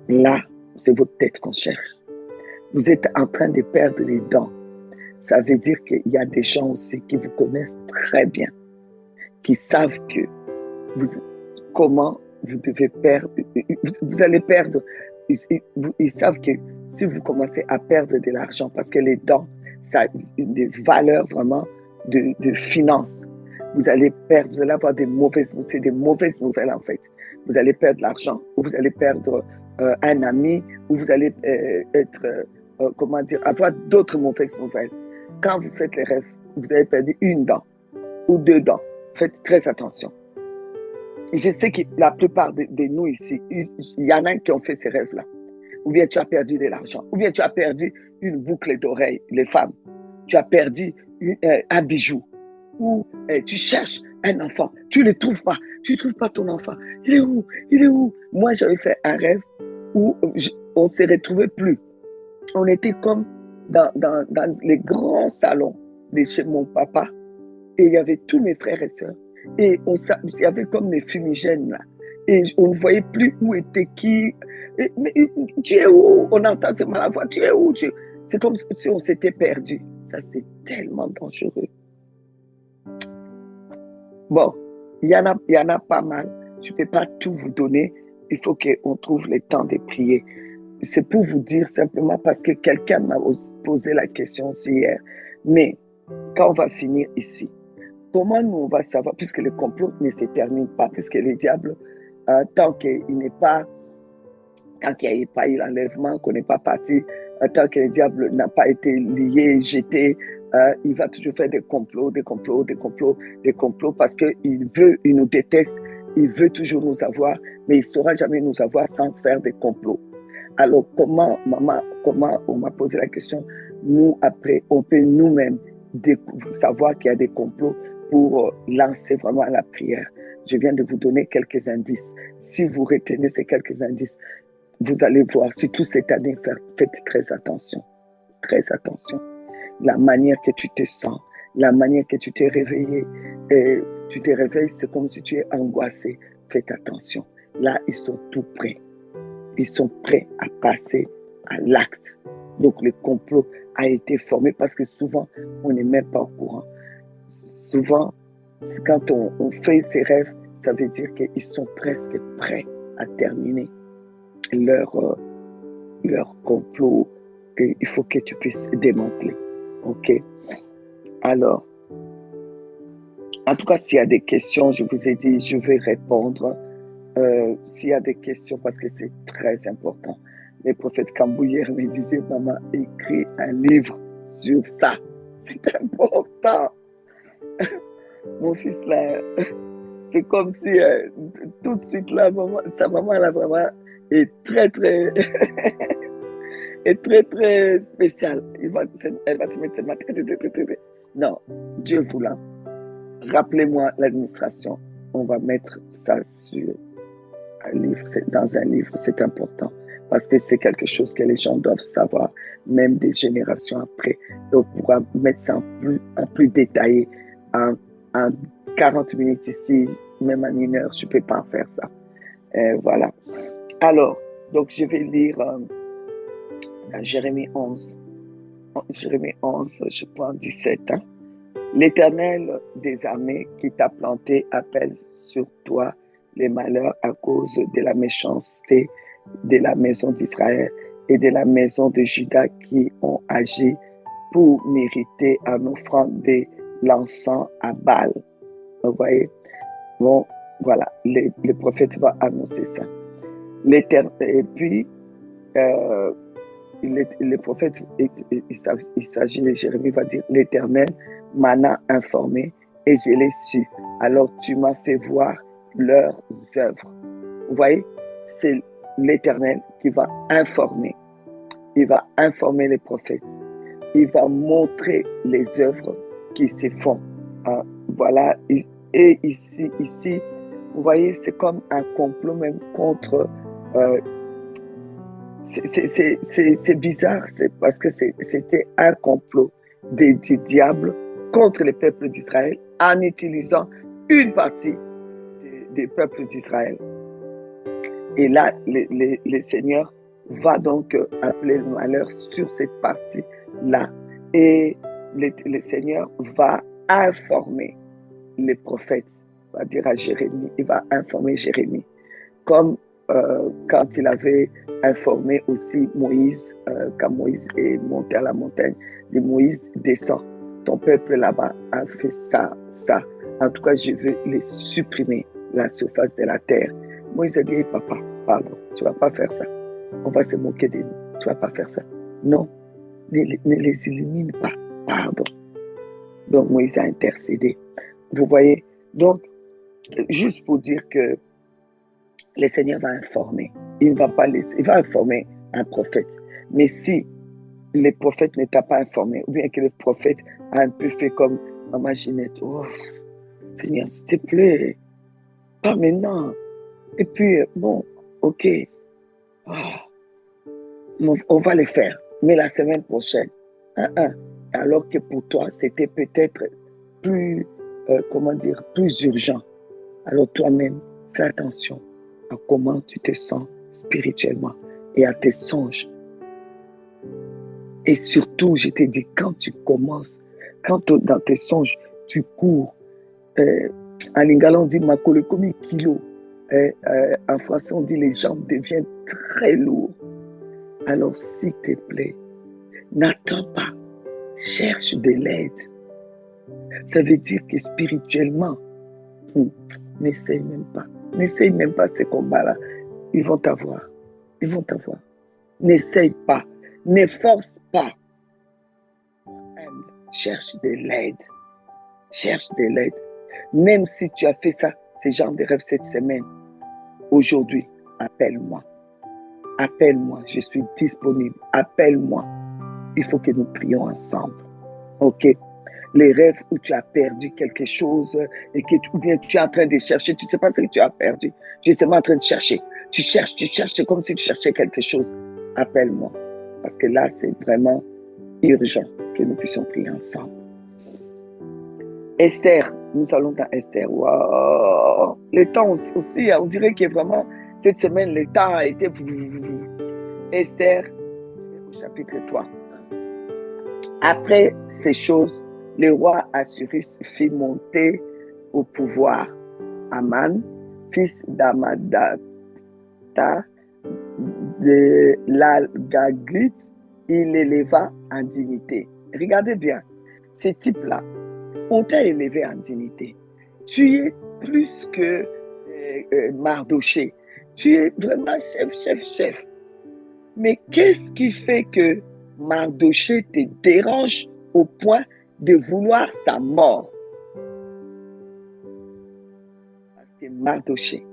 Là, c'est votre tête qu'on cherche. Vous êtes en train de perdre les dents. Ça veut dire qu'il y a des gens aussi qui vous connaissent très bien, qui savent que comment vous devez perdre, vous allez perdre. Ils savent que si vous commencez à perdre de l'argent, parce que les dents, ça a des valeurs vraiment de finances. Vous allez perdre, vous allez avoir c'est des mauvaises nouvelles en fait. Vous allez perdre l'argent, ou vous allez perdre un ami, ou vous allez avoir d'autres mauvaises nouvelles. Quand vous faites les rêves, vous avez perdu une dent ou deux dents. Faites très attention. Et je sais que la plupart de nous ici, il y en a qui ont fait ces rêves-là. Ou bien tu as perdu de l'argent, ou bien tu as perdu une boucle d'oreille, les femmes. Tu as perdu un bijou, ou tu cherches un enfant, tu ne le trouves pas, tu ne trouves pas ton enfant. Il est où? Il est où? Moi, j'avais fait un rêve où on ne se retrouvait plus. On était comme dans les grands salons de chez mon papa, et il y avait tous mes frères et sœurs. Et il y avait comme des fumigènes là. Et on ne voyait plus où était qui. Mais tu es où? On entend seulement la voix. Tu es où? C'est comme si on s'était perdu. Ça, c'est tellement dangereux. Bon, il y en a pas mal. Je ne peux pas tout vous donner. Il faut qu'on trouve le temps de prier. C'est pour vous dire simplement parce que quelqu'un m'a posé la question aussi hier. Mais quand on va finir ici, comment nous on va savoir, puisque le complot ne se termine pas, puisque le diable, tant qu'il n'y a pas eu l'enlèvement, qu'on n'est pas parti, tant que le diable n'a pas été lié, jeté, il va toujours faire des complots, parce qu'il nous déteste, il veut toujours nous avoir, mais il ne saura jamais nous avoir sans faire des complots. Alors, comment on m'a posé la question, nous, après, on peut nous-mêmes savoir qu'il y a des complots pour lancer vraiment la prière. Je viens de vous donner quelques indices. Si vous retenez ces quelques indices, vous allez voir, surtout cette année, faites très attention. Très attention. La manière que tu te sens, la manière que tu t'es réveillé, tu te réveilles, c'est comme si tu es angoissé. Faites attention. Là, ils sont tout prêts. Ils sont prêts à passer à l'acte. Donc, le complot a été formé parce que souvent, on n'est même pas au courant. Souvent, quand on fait ces rêves, ça veut dire qu'ils sont presque prêts à terminer leur complot. Et il faut que tu puisses démanteler. OK? Alors, en tout cas, s'il y a des questions, je vous ai dit, je vais répondre. S'il y a des questions, parce que c'est très important. Le prophète Kambouyer me disait, maman, écris un livre sur ça. C'est important. Mon fils, là, c'est comme si tout de suite, là, sa maman, là, vraiment, est très, très, est très, très spéciale. Elle va se mettre tellement. Non, Dieu voulant. Rappelez-moi l'administration. On va mettre ça sur un livre, dans un livre, c'est important. Parce que c'est quelque chose que les gens doivent savoir, même des générations après. Donc, on pourra mettre ça en plus détaillé, en 40 minutes ici, même en 1 heure, je ne peux pas faire ça. Voilà. Alors, donc je vais lire Jérémie 11. Jérémie 11, je prends 17. Hein. L'Éternel des armées qui t'a planté appelle sur toi les malheurs à cause de la méchanceté de la maison d'Israël et de la maison de Juda qui ont agi pour mériter en offrant de l'encens à Baal. Vous voyez? Bon, voilà, le prophète va annoncer ça. Et puis, le prophète, il s'agit de Jérémie, va dire, l'Éternel m'en a informé et je l'ai su. Alors tu m'as fait voir leurs œuvres. Vous voyez, c'est l'Éternel qui va informer. il va informer les prophètes, il va montrer les œuvres qui se font. Voilà, et ici, vous voyez, c'est comme un complot même contre... c'est bizarre, c'est parce que c'était un complot du diable contre le peuple d'Israël en utilisant une partie des peuples d'Israël. Et là, le Seigneur va donc appeler le malheur sur cette partie-là. Et le Seigneur va informer les prophètes, va dire à Jérémie, il va informer Jérémie, comme quand il avait informé aussi Moïse, quand Moïse est monté à la montagne, dit Moïse, descend, ton peuple là-bas a fait ça, ça. En tout cas, je veux les supprimer, la surface de la terre. Moïse a dit, hey, papa, pardon, tu ne vas pas faire ça. On va se moquer de nous. Tu ne vas pas faire ça. Non, ne les élimine pas. Pardon. Donc, Moïse a intercédé. Vous voyez? Donc, juste pour dire que le Seigneur va informer. Il va informer un prophète. Mais si le prophète ne t'a pas informé, ou bien que le prophète a un peu fait comme Maman Ginette, oh, Seigneur, s'il te plaît, pas maintenant. Et puis, bon, ok, on va le faire, mais la semaine prochaine. Alors que pour toi, c'était peut-être plus, plus urgent. Alors toi-même, fais attention à comment tu te sens spirituellement et à tes songes. Et surtout, je te dis, quand tu commences, quand dans tes songes, tu cours, en lingala, on dit « makole komi kilo ». En français, on dit « les jambes deviennent très lourdes ». Alors, s'il te plaît, n'attends pas, cherche de l'aide. Ça veut dire que spirituellement, n'essaye même pas ces combats-là. Ils vont t'avoir. N'essaye pas, ne force pas. Cherche de l'aide. Même si tu as fait ça, ces genres de rêves cette semaine, aujourd'hui, appelle-moi, je suis disponible, appelle-moi. Il faut que nous prions ensemble, ok? Les rêves où tu as perdu quelque chose et ou bien tu es en train de chercher, tu ne sais pas ce que tu as perdu, tu es seulement en train de chercher, tu cherches, c'est comme si tu cherchais quelque chose, appelle-moi, parce que là, c'est vraiment urgent que nous puissions prier ensemble. Esther, nous allons dans Esther. Wow. Le temps aussi, on dirait que vraiment, cette semaine, le temps a été... Esther, au chapitre 3. Après ces choses, le roi Assyrus fit monter au pouvoir Aman, fils d'Amadata, de l'Algagite, il l'éleva en dignité. Regardez bien, ce type-là, on t'a élevé en dignité. Tu es plus que Mardoché. Tu es vraiment chef. Mais qu'est-ce qui fait que Mardoché te dérange au point de vouloir sa mort? Parce que Mardoché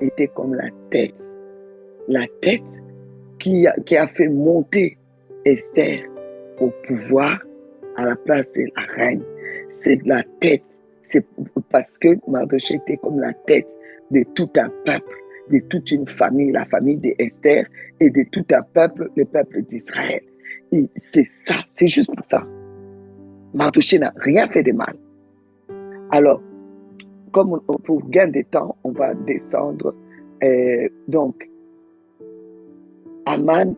était comme la tête qui a fait monter Esther au pouvoir à la place de la reine. C'est la tête. C'est parce que Mardoché était comme la tête de tout un peuple, de toute une famille, la famille d'Esther, et de tout un peuple, le peuple d'Israël. Et c'est ça, c'est juste pour ça. Mardoché n'a rien fait de mal. Alors, comme pour gain de temps, on va descendre. Donc, Aman,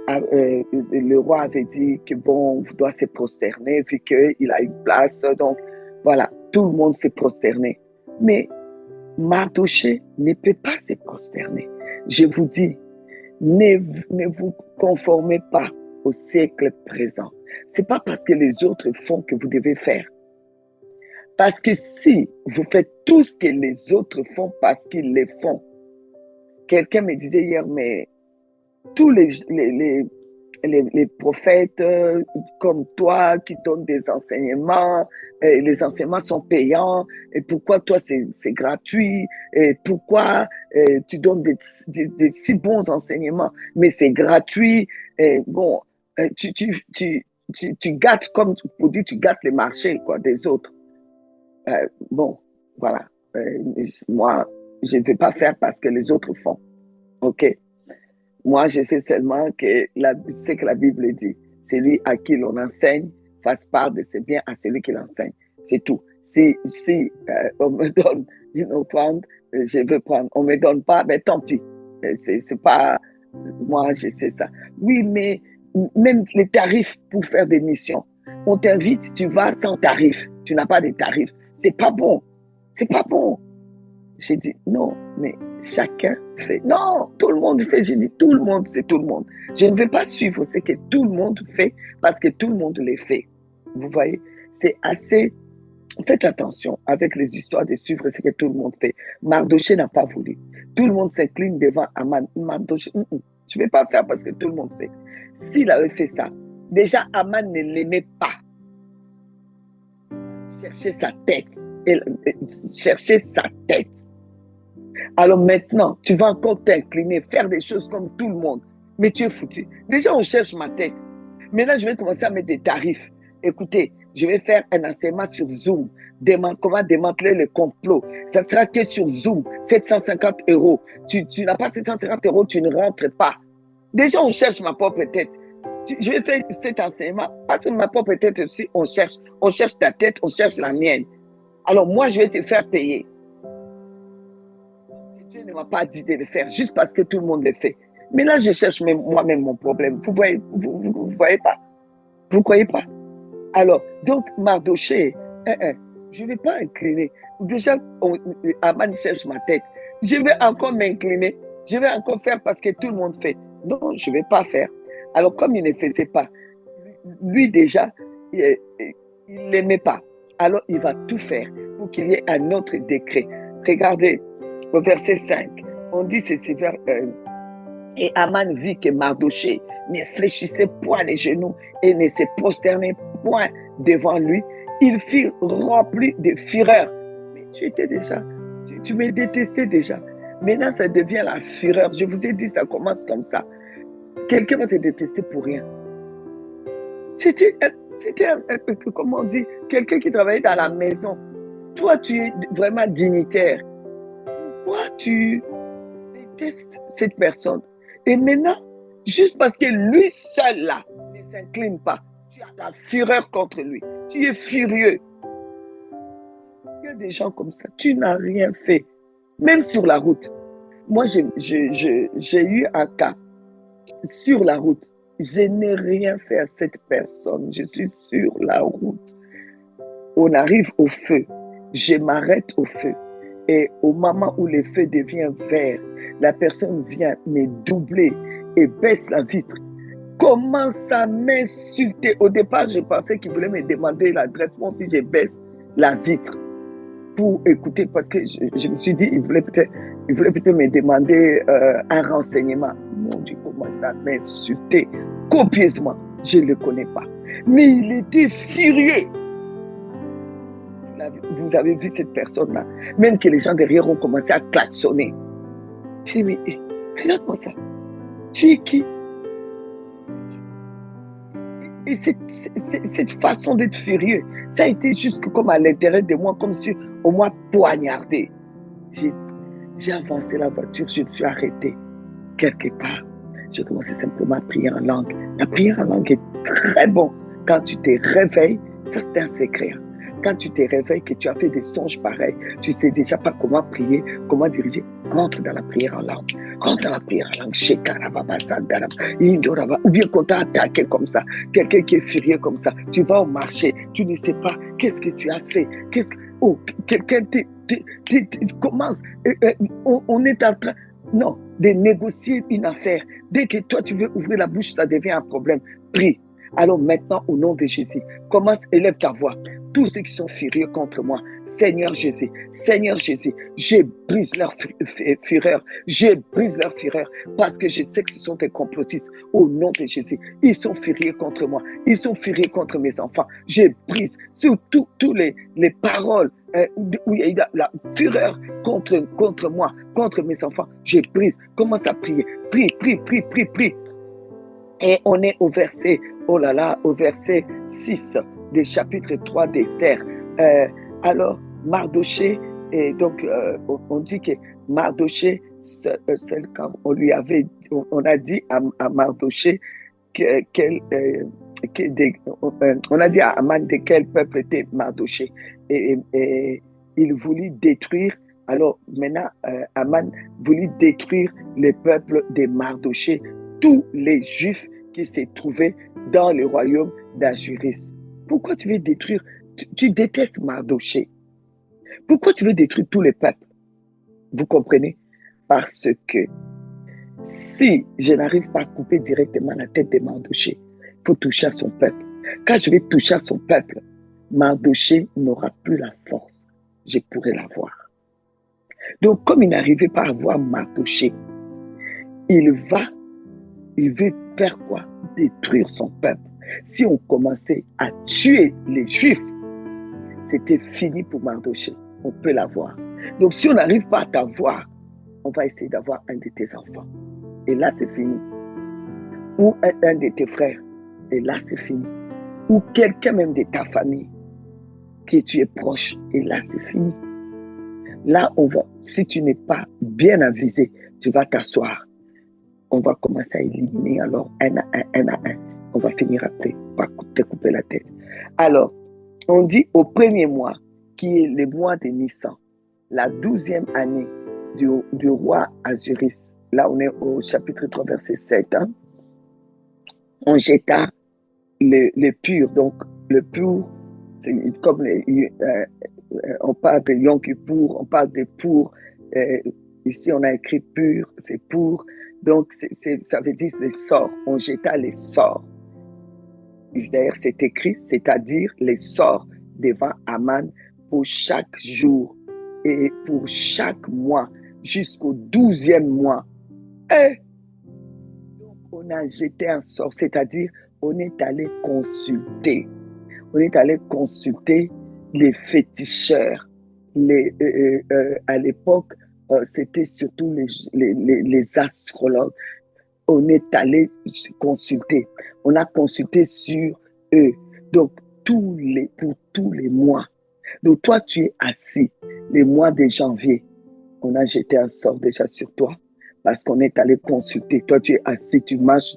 le roi avait dit que bon, on doit se prosterner vu qu'il a une place. Donc, voilà, tout le monde s'est prosterné. Mais Mardoché ne peut pas se prosterner. Je vous dis, ne vous conformez pas au siècle présent. Ce n'est pas parce que les autres font que vous devez faire. Parce que si vous faites tout ce que les autres font parce qu'ils le font, quelqu'un me disait hier, mais tous les prophètes comme toi qui donnent des enseignements, les enseignements sont payants, et pourquoi toi c'est gratuit, et pourquoi tu donnes des si bons enseignements, mais c'est gratuit, et bon, tu gâtes, comme on dit, tu gâtes les marchés quoi, des autres. Bon, voilà. Moi, je ne vais pas faire parce que les autres font. OK? Moi, je sais seulement que ce que la Bible dit. Celui à qui l'on enseigne fasse part de ses biens à celui qui l'enseigne. C'est tout. Si on me donne une offrande, je veux prendre. On ne me donne pas, mais tant pis. C'est pas... Moi, je sais ça. Oui, mais même les tarifs pour faire des missions. On t'invite, tu vas sans tarif. Tu n'as pas de tarif. C'est pas bon. C'est pas bon. J'ai dit non, mais chacun fait. Non, tout le monde fait. J'ai dit tout le monde, c'est tout le monde. Je ne vais pas suivre ce que tout le monde fait parce que tout le monde les fait. Vous voyez, c'est assez. Faites attention avec les histoires de suivre ce que tout le monde fait. Mardoché n'a pas voulu. Tout le monde s'incline devant Aman. Mardoché, je ne vais pas faire parce que tout le monde fait. S'il avait fait ça, déjà Aman ne l'aimait pas. Chercher sa tête. Chercher sa tête. Alors maintenant, tu vas encore t'incliner, faire des choses comme tout le monde. Mais tu es foutu. Déjà, on cherche ma tête. Maintenant, je vais commencer à mettre des tarifs. Écoutez, je vais faire un enseignement sur Zoom. Comment démanteler le complot. Ça sera que sur Zoom. 750 €. Tu n'as pas 750 €, tu ne rentres pas. Déjà, on cherche ma propre tête. Je vais faire cet enseignement parce que ma propre tête aussi, on cherche. On cherche ta tête, on cherche la mienne. Alors moi, je vais te faire payer. Dieu ne m'a pas dit de le faire juste parce que tout le monde le fait. Mais là, je cherche moi-même mon problème. Vous voyez, vous voyez pas? Vous ne croyez pas? Alors, donc, Mardoché, je ne vais pas incliner. Déjà, Aman cherche ma tête. Je vais encore m'incliner. Je vais encore faire parce que tout le monde fait. Non, je ne vais pas faire. Alors, comme il ne faisait pas, lui déjà, il ne l'aimait pas. Alors, il va tout faire pour qu'il y ait un autre décret. Regardez, au verset 5, on dit ceci, et Aman vit que Mardoché ne fléchissait point les genoux et ne se prosternait point devant lui. Il fut rempli de fureur. Mais tu étais déjà, tu me détestais déjà. Maintenant, ça devient la fureur. Je vous ai dit, ça commence comme ça. Quelqu'un va te détester pour rien. C'était comment on dit, quelqu'un qui travaillait dans la maison. Toi, tu es vraiment dignitaire. Pourquoi tu détestes cette personne? Et maintenant, juste parce que lui seul là ne s'incline pas, tu as la fureur contre lui. Tu es furieux. Il y a des gens comme ça. Tu n'as rien fait. Même sur la route. Moi, j'ai eu un cas sur la route. Je n'ai rien fait à cette personne. Je suis sur la route. On arrive au feu. Je m'arrête au feu. Et au moment où le feu devient vert, la personne vient me doubler et baisse la vitre. Commence à m'insulter. Au départ, je pensais qu'il voulait me demander l'adresse, si je baisse la vitre pour écouter, parce que je me suis dit, il voulait peut-être me demander un renseignement. Mon Dieu, commence à m'insulter copieusement. Je ne le connais pas. Mais il était furieux. Vous avez vu cette personne-là. Même que les gens derrière ont commencé à klaxonner. J'ai dit, mais regarde-moi ça. Tu es qui? Et cette façon d'être furieux, ça a été juste comme à l'intérieur de moi, comme si on m'a poignardé. J'ai avancé la voiture, je me suis arrêté quelque part. J'ai commencé simplement à prier en langue. La prière en langue est très bon. Quand tu te réveilles, ça c'est un secret. Quand tu te réveilles, que tu as fait des songes pareils, tu sais déjà pas comment prier, comment diriger. Rentre dans la prière en langue. Rentre dans la prière en langue. Ou bien quand tu as attaqué comme ça, quelqu'un qui est furieux comme ça, tu vas au marché, tu ne sais pas qu'est-ce que tu as fait. Quelqu'un commence, on est en train, non, de négocier une affaire. Dès que toi tu veux ouvrir la bouche, ça devient un problème. Prie. Alors maintenant, au nom de Jésus, commence, élève ta voix. Tous ceux qui sont furieux contre moi, Seigneur Jésus, je brise leur fureur, parce que je sais que ce sont des complotistes. Au nom de Jésus, ils sont furieux contre moi, ils sont furieux contre mes enfants. Je brise sur toutes les paroles où il y a la fureur contre moi, contre mes enfants. Je brise. Commence à prier. Prie. Et on est au verset, oh là là, au verset 6 du chapitre 3 d'Esther. Alors, Mardoché, et donc on dit que Mardoché, on lui avait, on a dit à Mardoché on a dit à Aman de quel peuple était Mardoché. Et il voulut détruire, alors maintenant, Aman voulut détruire le peuple de Mardoché, tous les Juifs qui se trouvaient dans le royaume d'Azuris. Pourquoi tu veux détruire? Tu détestes Mardoché. Pourquoi tu veux détruire tous les peuples? Vous comprenez? Parce que si je n'arrive pas à couper directement la tête de Mardoché, il faut toucher à son peuple. Quand je vais toucher à son peuple, Mardoché n'aura plus la force. Je pourrai l'avoir. Donc, comme il n'arrivait pas à voir Mardoché, il veut faire quoi? Détruire son peuple. Si on commençait à tuer les Juifs, c'était fini pour Mardoché. On peut l'avoir. Donc, si on n'arrive pas à t'avoir, on va essayer d'avoir un de tes enfants. Et là, c'est fini. Ou un de tes frères. Et là, c'est fini. Ou quelqu'un même de ta famille que tu es proche. Et là, c'est fini. Là, si tu n'es pas bien avisé, tu vas t'asseoir. On va commencer à éliminer alors un à un. On va finir après par te couper la tête. Alors, on dit au premier mois, qui est le mois de Nissan, la 12e année du roi Azuris. Là, on est au chapitre 3, verset 7. Hein? On jeta le pur. Donc, le pur, c'est comme on parle de Yom Kippour, on parle de pour. Ici, on a écrit pur, c'est pour. Donc, ça veut dire les sorts. On jeta les sorts. D'ailleurs, c'est écrit, c'est-à-dire les sorts devant Aman pour chaque jour et pour chaque mois jusqu'au 12e mois. Et donc, on a jeté un sort, c'est-à-dire on est allé consulter. On est allé consulter les féticheurs. À l'époque, c'était surtout les astrologues. On est allé consulter. On a consulté sur eux. Donc, pour tous les mois. Donc, toi, tu es assis. Les mois de janvier, on a jeté un sort déjà sur toi parce qu'on est allé consulter. Toi, tu es assis, tu manges.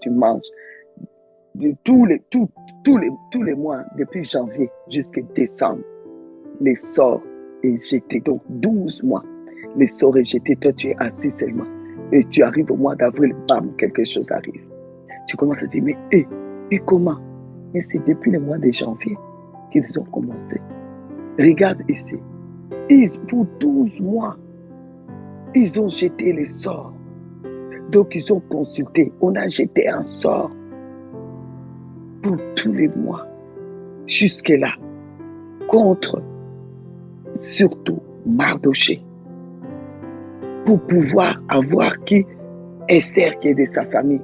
De tous les mois, depuis janvier jusqu'à décembre, les sorts est jeté. Donc, 12 mois, les sorts est jeté. Toi, tu es assis seulement. Et tu arrives au mois d'avril, bam, quelque chose arrive. Tu commences à dire, mais et comment? Et c'est depuis le mois de janvier qu'ils ont commencé. Regarde ici. Pour 12 mois, ils ont jeté les sorts. Donc, ils ont consulté. On a jeté un sort pour tous les mois, jusque-là, contre surtout Mardoché, pour pouvoir avoir qui? Esther, qui est de sa famille.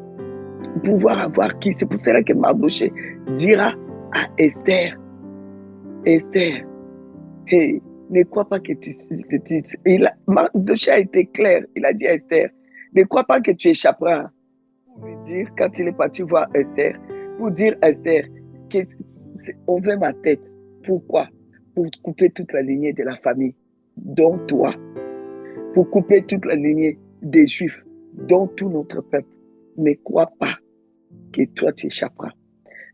Pour pouvoir avoir qui? C'est pour cela que Mardoché dira à Esther, hey, ne crois pas que Mardoché a été clair, il a dit à Esther, ne crois pas que tu échapperas. Pour lui dire, quand il est parti voir Esther, pour dire à Esther qu'on veut ma tête. Pourquoi? Pour couper toute la lignée de la famille, dont toi. Pour couper toute la lignée des Juifs, dont tout notre peuple. Ne crois pas que toi tu échapperas.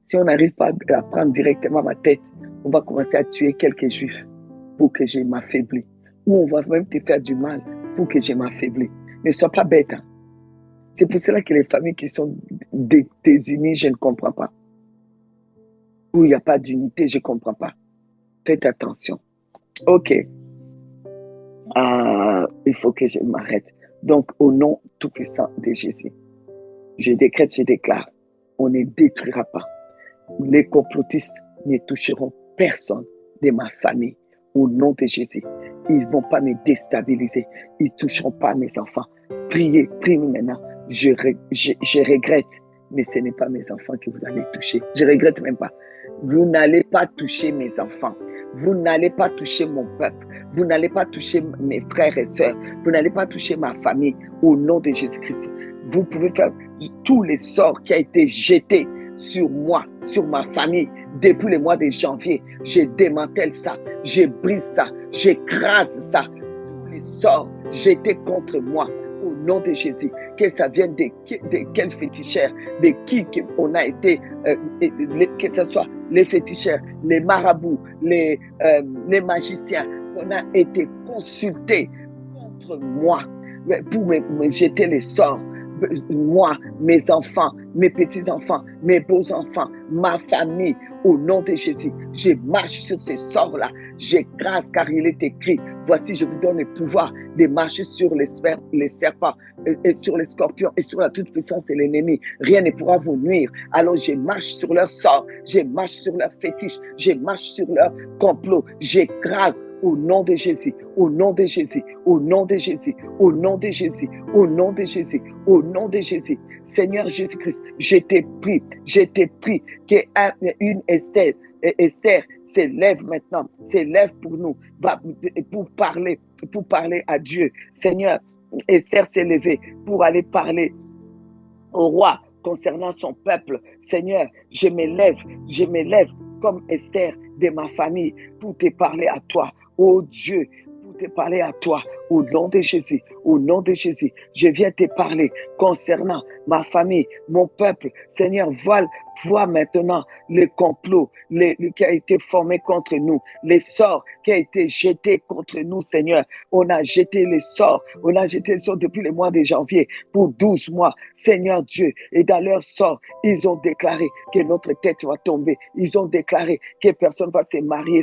Si on n'arrive pas à prendre directement ma tête, on va commencer à tuer quelques Juifs pour que je m'affaiblis. Ou on va même te faire du mal pour que je m'affaiblis. Ne sois pas bête. Hein? C'est pour cela que les familles qui sont désunies, je ne comprends pas. Où il n'y a pas d'unité, je ne comprends pas. Faites attention. Ok. Il faut que je m'arrête. Donc, au nom tout-puissant de Jésus, je décrète, je déclare, on ne détruira pas. Les complotistes ne toucheront personne de ma famille. Au nom de Jésus, ils ne vont pas me déstabiliser. Ils ne toucheront pas mes enfants. Priez maintenant. Je regrette, mais ce n'est pas mes enfants que vous allez toucher. Je ne regrette même pas. Vous n'allez pas toucher mes enfants. Vous n'allez pas toucher mon peuple. Vous n'allez pas toucher mes frères et sœurs. Vous n'allez pas toucher ma famille. Au nom de Jésus-Christ. Vous pouvez faire, tous les sorts qui ont été jetés sur moi, sur ma famille, depuis le mois de janvier, je démantèle ça, je brise ça, j'écrase ça. Tous les sorts jetés contre moi, au nom de Jésus, que ça vienne de quel féticheur, de qui on a été, que ce soit les féticheurs, les marabouts, les magiciens, on a été consultés contre moi pour me jeter les sorts. Moi, mes enfants, mes petits-enfants, mes beaux-enfants, ma famille, au nom de Jésus, je marche sur ces sorts-là, j'écrase car il est écrit, voici je vous donne le pouvoir de marcher sur les serpents, et sur les scorpions et sur la toute-puissance de l'ennemi, rien ne pourra vous nuire. Alors je marche sur leurs sorts, je marche sur leurs fétiches, je marche sur leurs complots, j'écrase au nom de Jésus, au nom de Jésus, au nom de Jésus, au nom de Jésus, au nom de Jésus, au nom de Jésus. Seigneur Jésus-Christ, je t'ai pris qu'une Esther s'élève maintenant, s'élève pour nous, pour parler à Dieu. Seigneur, Esther s'est levée pour aller parler au roi concernant son peuple. Seigneur, je m'élève comme Esther de ma famille pour te parler à toi. Oh Dieu, pour te parler à toi, au nom de Jésus, au nom de Jésus, je viens te parler concernant ma famille, mon peuple. Seigneur, vois maintenant le complot qui a été formé contre nous, les sorts qui a été jetés contre nous, Seigneur. On a jeté les sorts depuis le mois de janvier pour 12 mois, Seigneur Dieu. Et dans leurs sorts, ils ont déclaré que notre tête va tomber. Ils ont déclaré que personne va se marier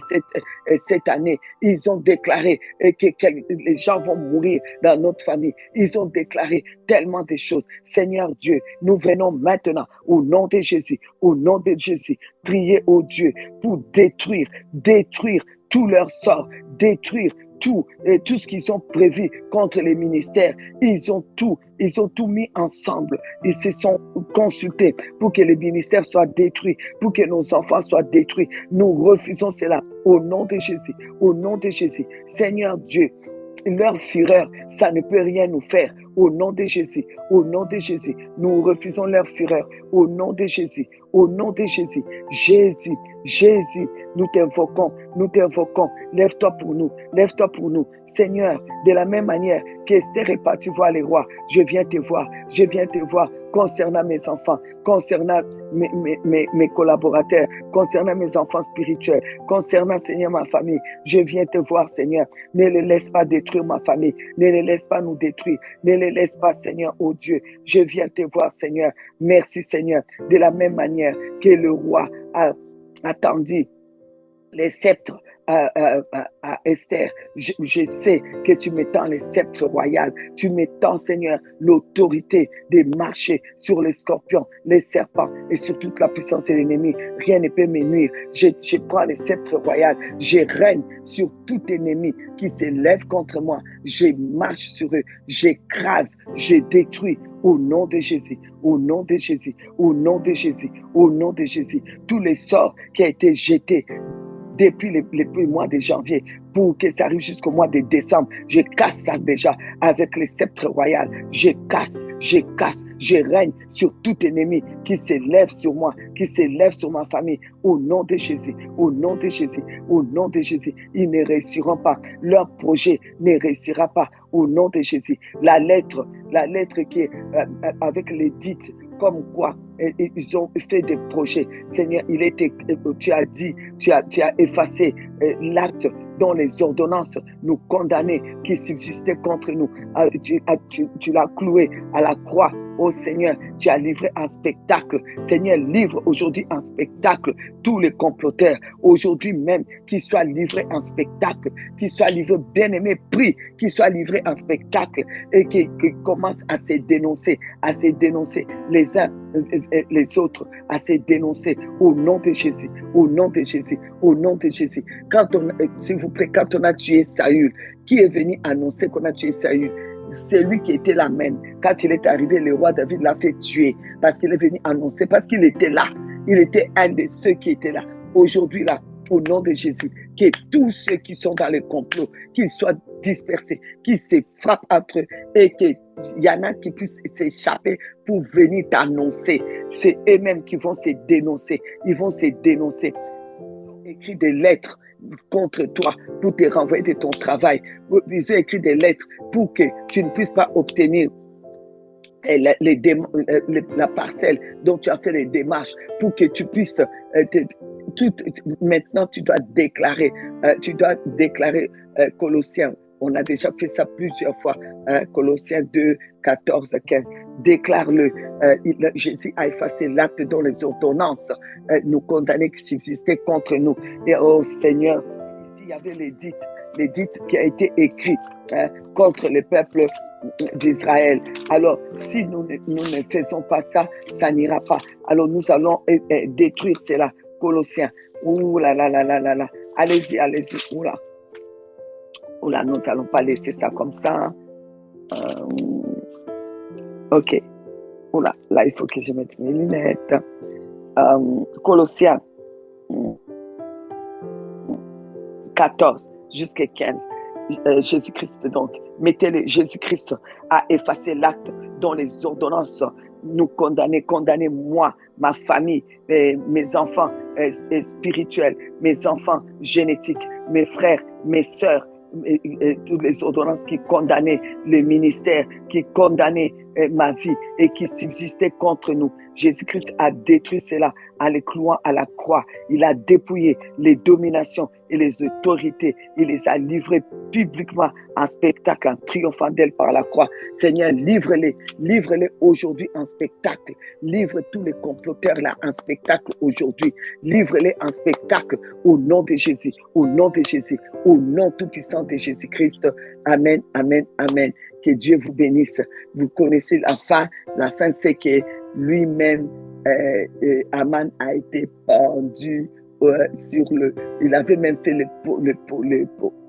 cette année. Ils ont déclaré que les gens vont mourir dans notre famille. Ils ont déclaré tellement de choses. Seigneur Dieu, nous venons maintenant au nom de Jésus, prier au Dieu pour détruire tous leurs sorts, détruire tout ce qu'ils ont prévu contre les ministères. Ils ont tout mis ensemble. Ils se sont consultés pour que les ministères soient détruits, pour que nos enfants soient détruits. Nous refusons cela au nom de Jésus, au nom de Jésus. Seigneur Dieu, leur fureur, ça ne peut rien nous faire. Au nom de Jésus, au nom de Jésus, nous refusons leur fureur. Au nom de Jésus, au nom de Jésus. Jésus, nous t'invoquons. Lève-toi pour nous. Seigneur, de la même manière qu'Esther est partie voir les rois, je viens te voir concernant mes enfants, concernant mes collaborateurs, concernant mes enfants spirituels, concernant, Seigneur, ma famille. Je viens te voir, Seigneur. Ne les laisse pas détruire ma famille. Ne les laisse pas nous détruire. Ne les laisse pas, Seigneur, oh Dieu. Je viens te voir, Seigneur. Merci, Seigneur. De la même manière que le roi a attendu les sceptres à Esther, je sais que tu m'étends les sceptres royaux, tu m'étends, Seigneur, l'autorité de marcher sur les scorpions, les serpents et sur toute la puissance de l'ennemi. Rien ne peut me nuire. Je prends les sceptres royaux, je règne sur tout ennemi qui s'élève contre moi. Je marche sur eux, j'écrase, je détruis. Au nom de Jésus, au nom de Jésus, au nom de Jésus, au nom de Jésus, tous les sorts qui ont été jetés depuis le mois de janvier pour que ça arrive jusqu'au mois de décembre. Je casse ça déjà avec le sceptre royal. Je casse, je règne sur tout ennemi qui s'élève sur moi, qui s'élève sur ma famille. Au nom de Jésus, au nom de Jésus, au nom de Jésus, ils ne réussiront pas. Leur projet ne réussira pas. Au nom de Jésus, la lettre qui est avec les dites comme quoi ils ont fait des projets. Seigneur, tu as dit, tu as effacé l'acte dont les ordonnances nous condamnaient, qui subsistaient contre nous. Tu l'as cloué à la croix. Oh Seigneur, tu as livré un spectacle. Seigneur, livre aujourd'hui un spectacle. Tous les comploteurs, aujourd'hui même, qu'ils soient livrés un spectacle, qu'ils soient livrés, bien-aimés, prie, qu'ils soient livrés un spectacle et qu'ils commencent à se dénoncer les uns les autres, à se dénoncer au nom de Jésus, au nom de Jésus, au nom de Jésus. S'il vous plaît, quand on a tué Saül, qui est venu annoncer qu'on a tué Saül? C'est lui qui était là même. Quand il est arrivé, le roi David l'a fait tuer parce qu'il est venu annoncer, parce qu'il était là. Il était un de ceux qui étaient là. Aujourd'hui, là, au nom de Jésus, que tous ceux qui sont dans le complot, qu'ils soient dispersés, qu'ils se frappent entre eux et que il y en a qui puissent s'échapper pour venir t'annoncer. C'est eux-mêmes qui vont se dénoncer. Ils vont se dénoncer. Ils ont écrit des lettres contre toi pour te renvoyer de ton travail. Ils ont écrit des lettres pour que tu ne puisses pas obtenir la parcelle dont tu as fait les démarches pour que tu puisses maintenant tu dois déclarer Colossiens. On a déjà fait ça plusieurs fois. Colossiens 2, 14, 15. Déclare-le. Jésus a effacé l'acte dont les ordonnances nous condamnaient qui subsistaient contre nous. Et oh Seigneur, ici il y avait l'édit qui a été écrit contre le peuple d'Israël. Alors, si nous ne faisons pas ça, ça n'ira pas. Alors, nous allons détruire cela. Colossiens. Ouh là là là là là là. Allez-y, allez-y. Ouh là. Ouh là, nous n'allons pas laisser ça comme ça. Ok. Ouh là, là, il faut que je mette mes lunettes. Colossiens 14 jusqu'à 15. Jésus-Christ, donc, mettez-le. Jésus-Christ a effacé l'acte dont les ordonnances nous condamnaient, moi, ma famille, mes enfants spirituels, mes enfants génétiques, mes frères, mes sœurs, toutes les ordonnances qui condamnaient le ministère, qui condamnaient ma vie et qui subsistaient contre nous. Jésus-Christ a détruit cela en les clouant à la croix. Il a dépouillé les dominations et les autorités. Il les a livrées publiquement en spectacle, en triomphant d'elles par la croix. Seigneur, livre-les aujourd'hui en spectacle. Livre tous les comploteurs là en spectacle aujourd'hui. Livre-les en spectacle au nom de Jésus, au nom de Jésus, au nom tout-puissant de Jésus-Christ. Amen, amen, amen. Que Dieu vous bénisse. Vous connaissez la fin. La fin, c'est que lui-même, Aman a été pendu il avait même fait le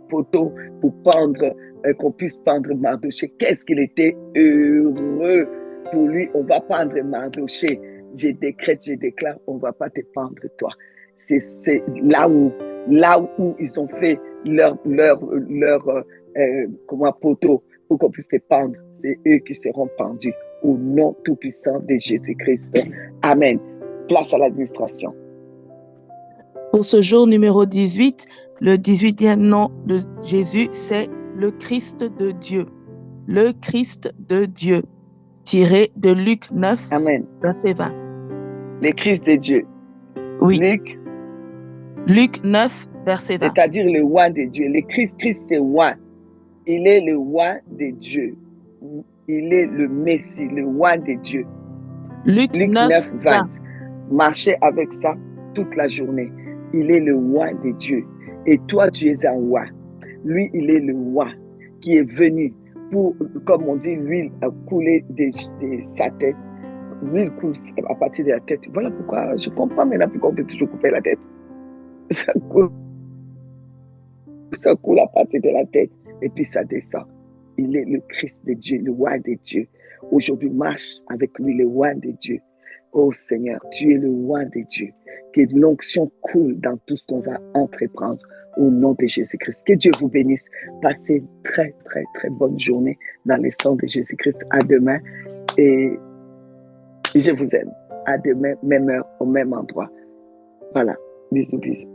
poteau pour pendre, qu'on puisse pendre Mardoché. Qu'est-ce qu'il était heureux pour lui. On va pendre Mardoché. Je décrète, je déclare, on ne va pas te pendre toi. C'est là où ils ont fait leur poteau pour qu'on puisse te pendre. C'est eux qui seront pendus au nom tout-puissant de Jésus-Christ. Amen. Place à l'administration. Pour ce jour numéro 18, le 18e nom de Jésus, c'est le Christ de Dieu. Le Christ de Dieu, tiré de Luc 9, Amen. verset 20. Le Christ de Dieu. Oui. Luc 9, verset 20. C'est-à-dire le roi de Dieu. Le Christ c'est roi. Il est le roi de Dieu. Il est le Messie, le roi de Dieu. Luc 9, 20. Marchez avec ça toute la journée. Il est le roi de Dieu. Et toi, tu es un roi. Lui, il est le roi qui est venu pour, comme on dit, l'huile a coulé de sa tête. L'huile coule à partir de la tête. Voilà pourquoi je comprends maintenant pourquoi on peut toujours couper la tête. Ça coule à partir de la tête et puis ça descend. Il est le Christ de Dieu, le roi de Dieu. Aujourd'hui, marche avec lui, le roi de Dieu. Oh Seigneur, tu es le roi de Dieu. Que l'onction coule dans tout ce qu'on va entreprendre au nom de Jésus-Christ. Que Dieu vous bénisse. Passez une très, très, très bonne journée dans le sang de Jésus-Christ. À demain. Et je vous aime. À demain, même heure, au même endroit. Voilà. Bisous, bisous.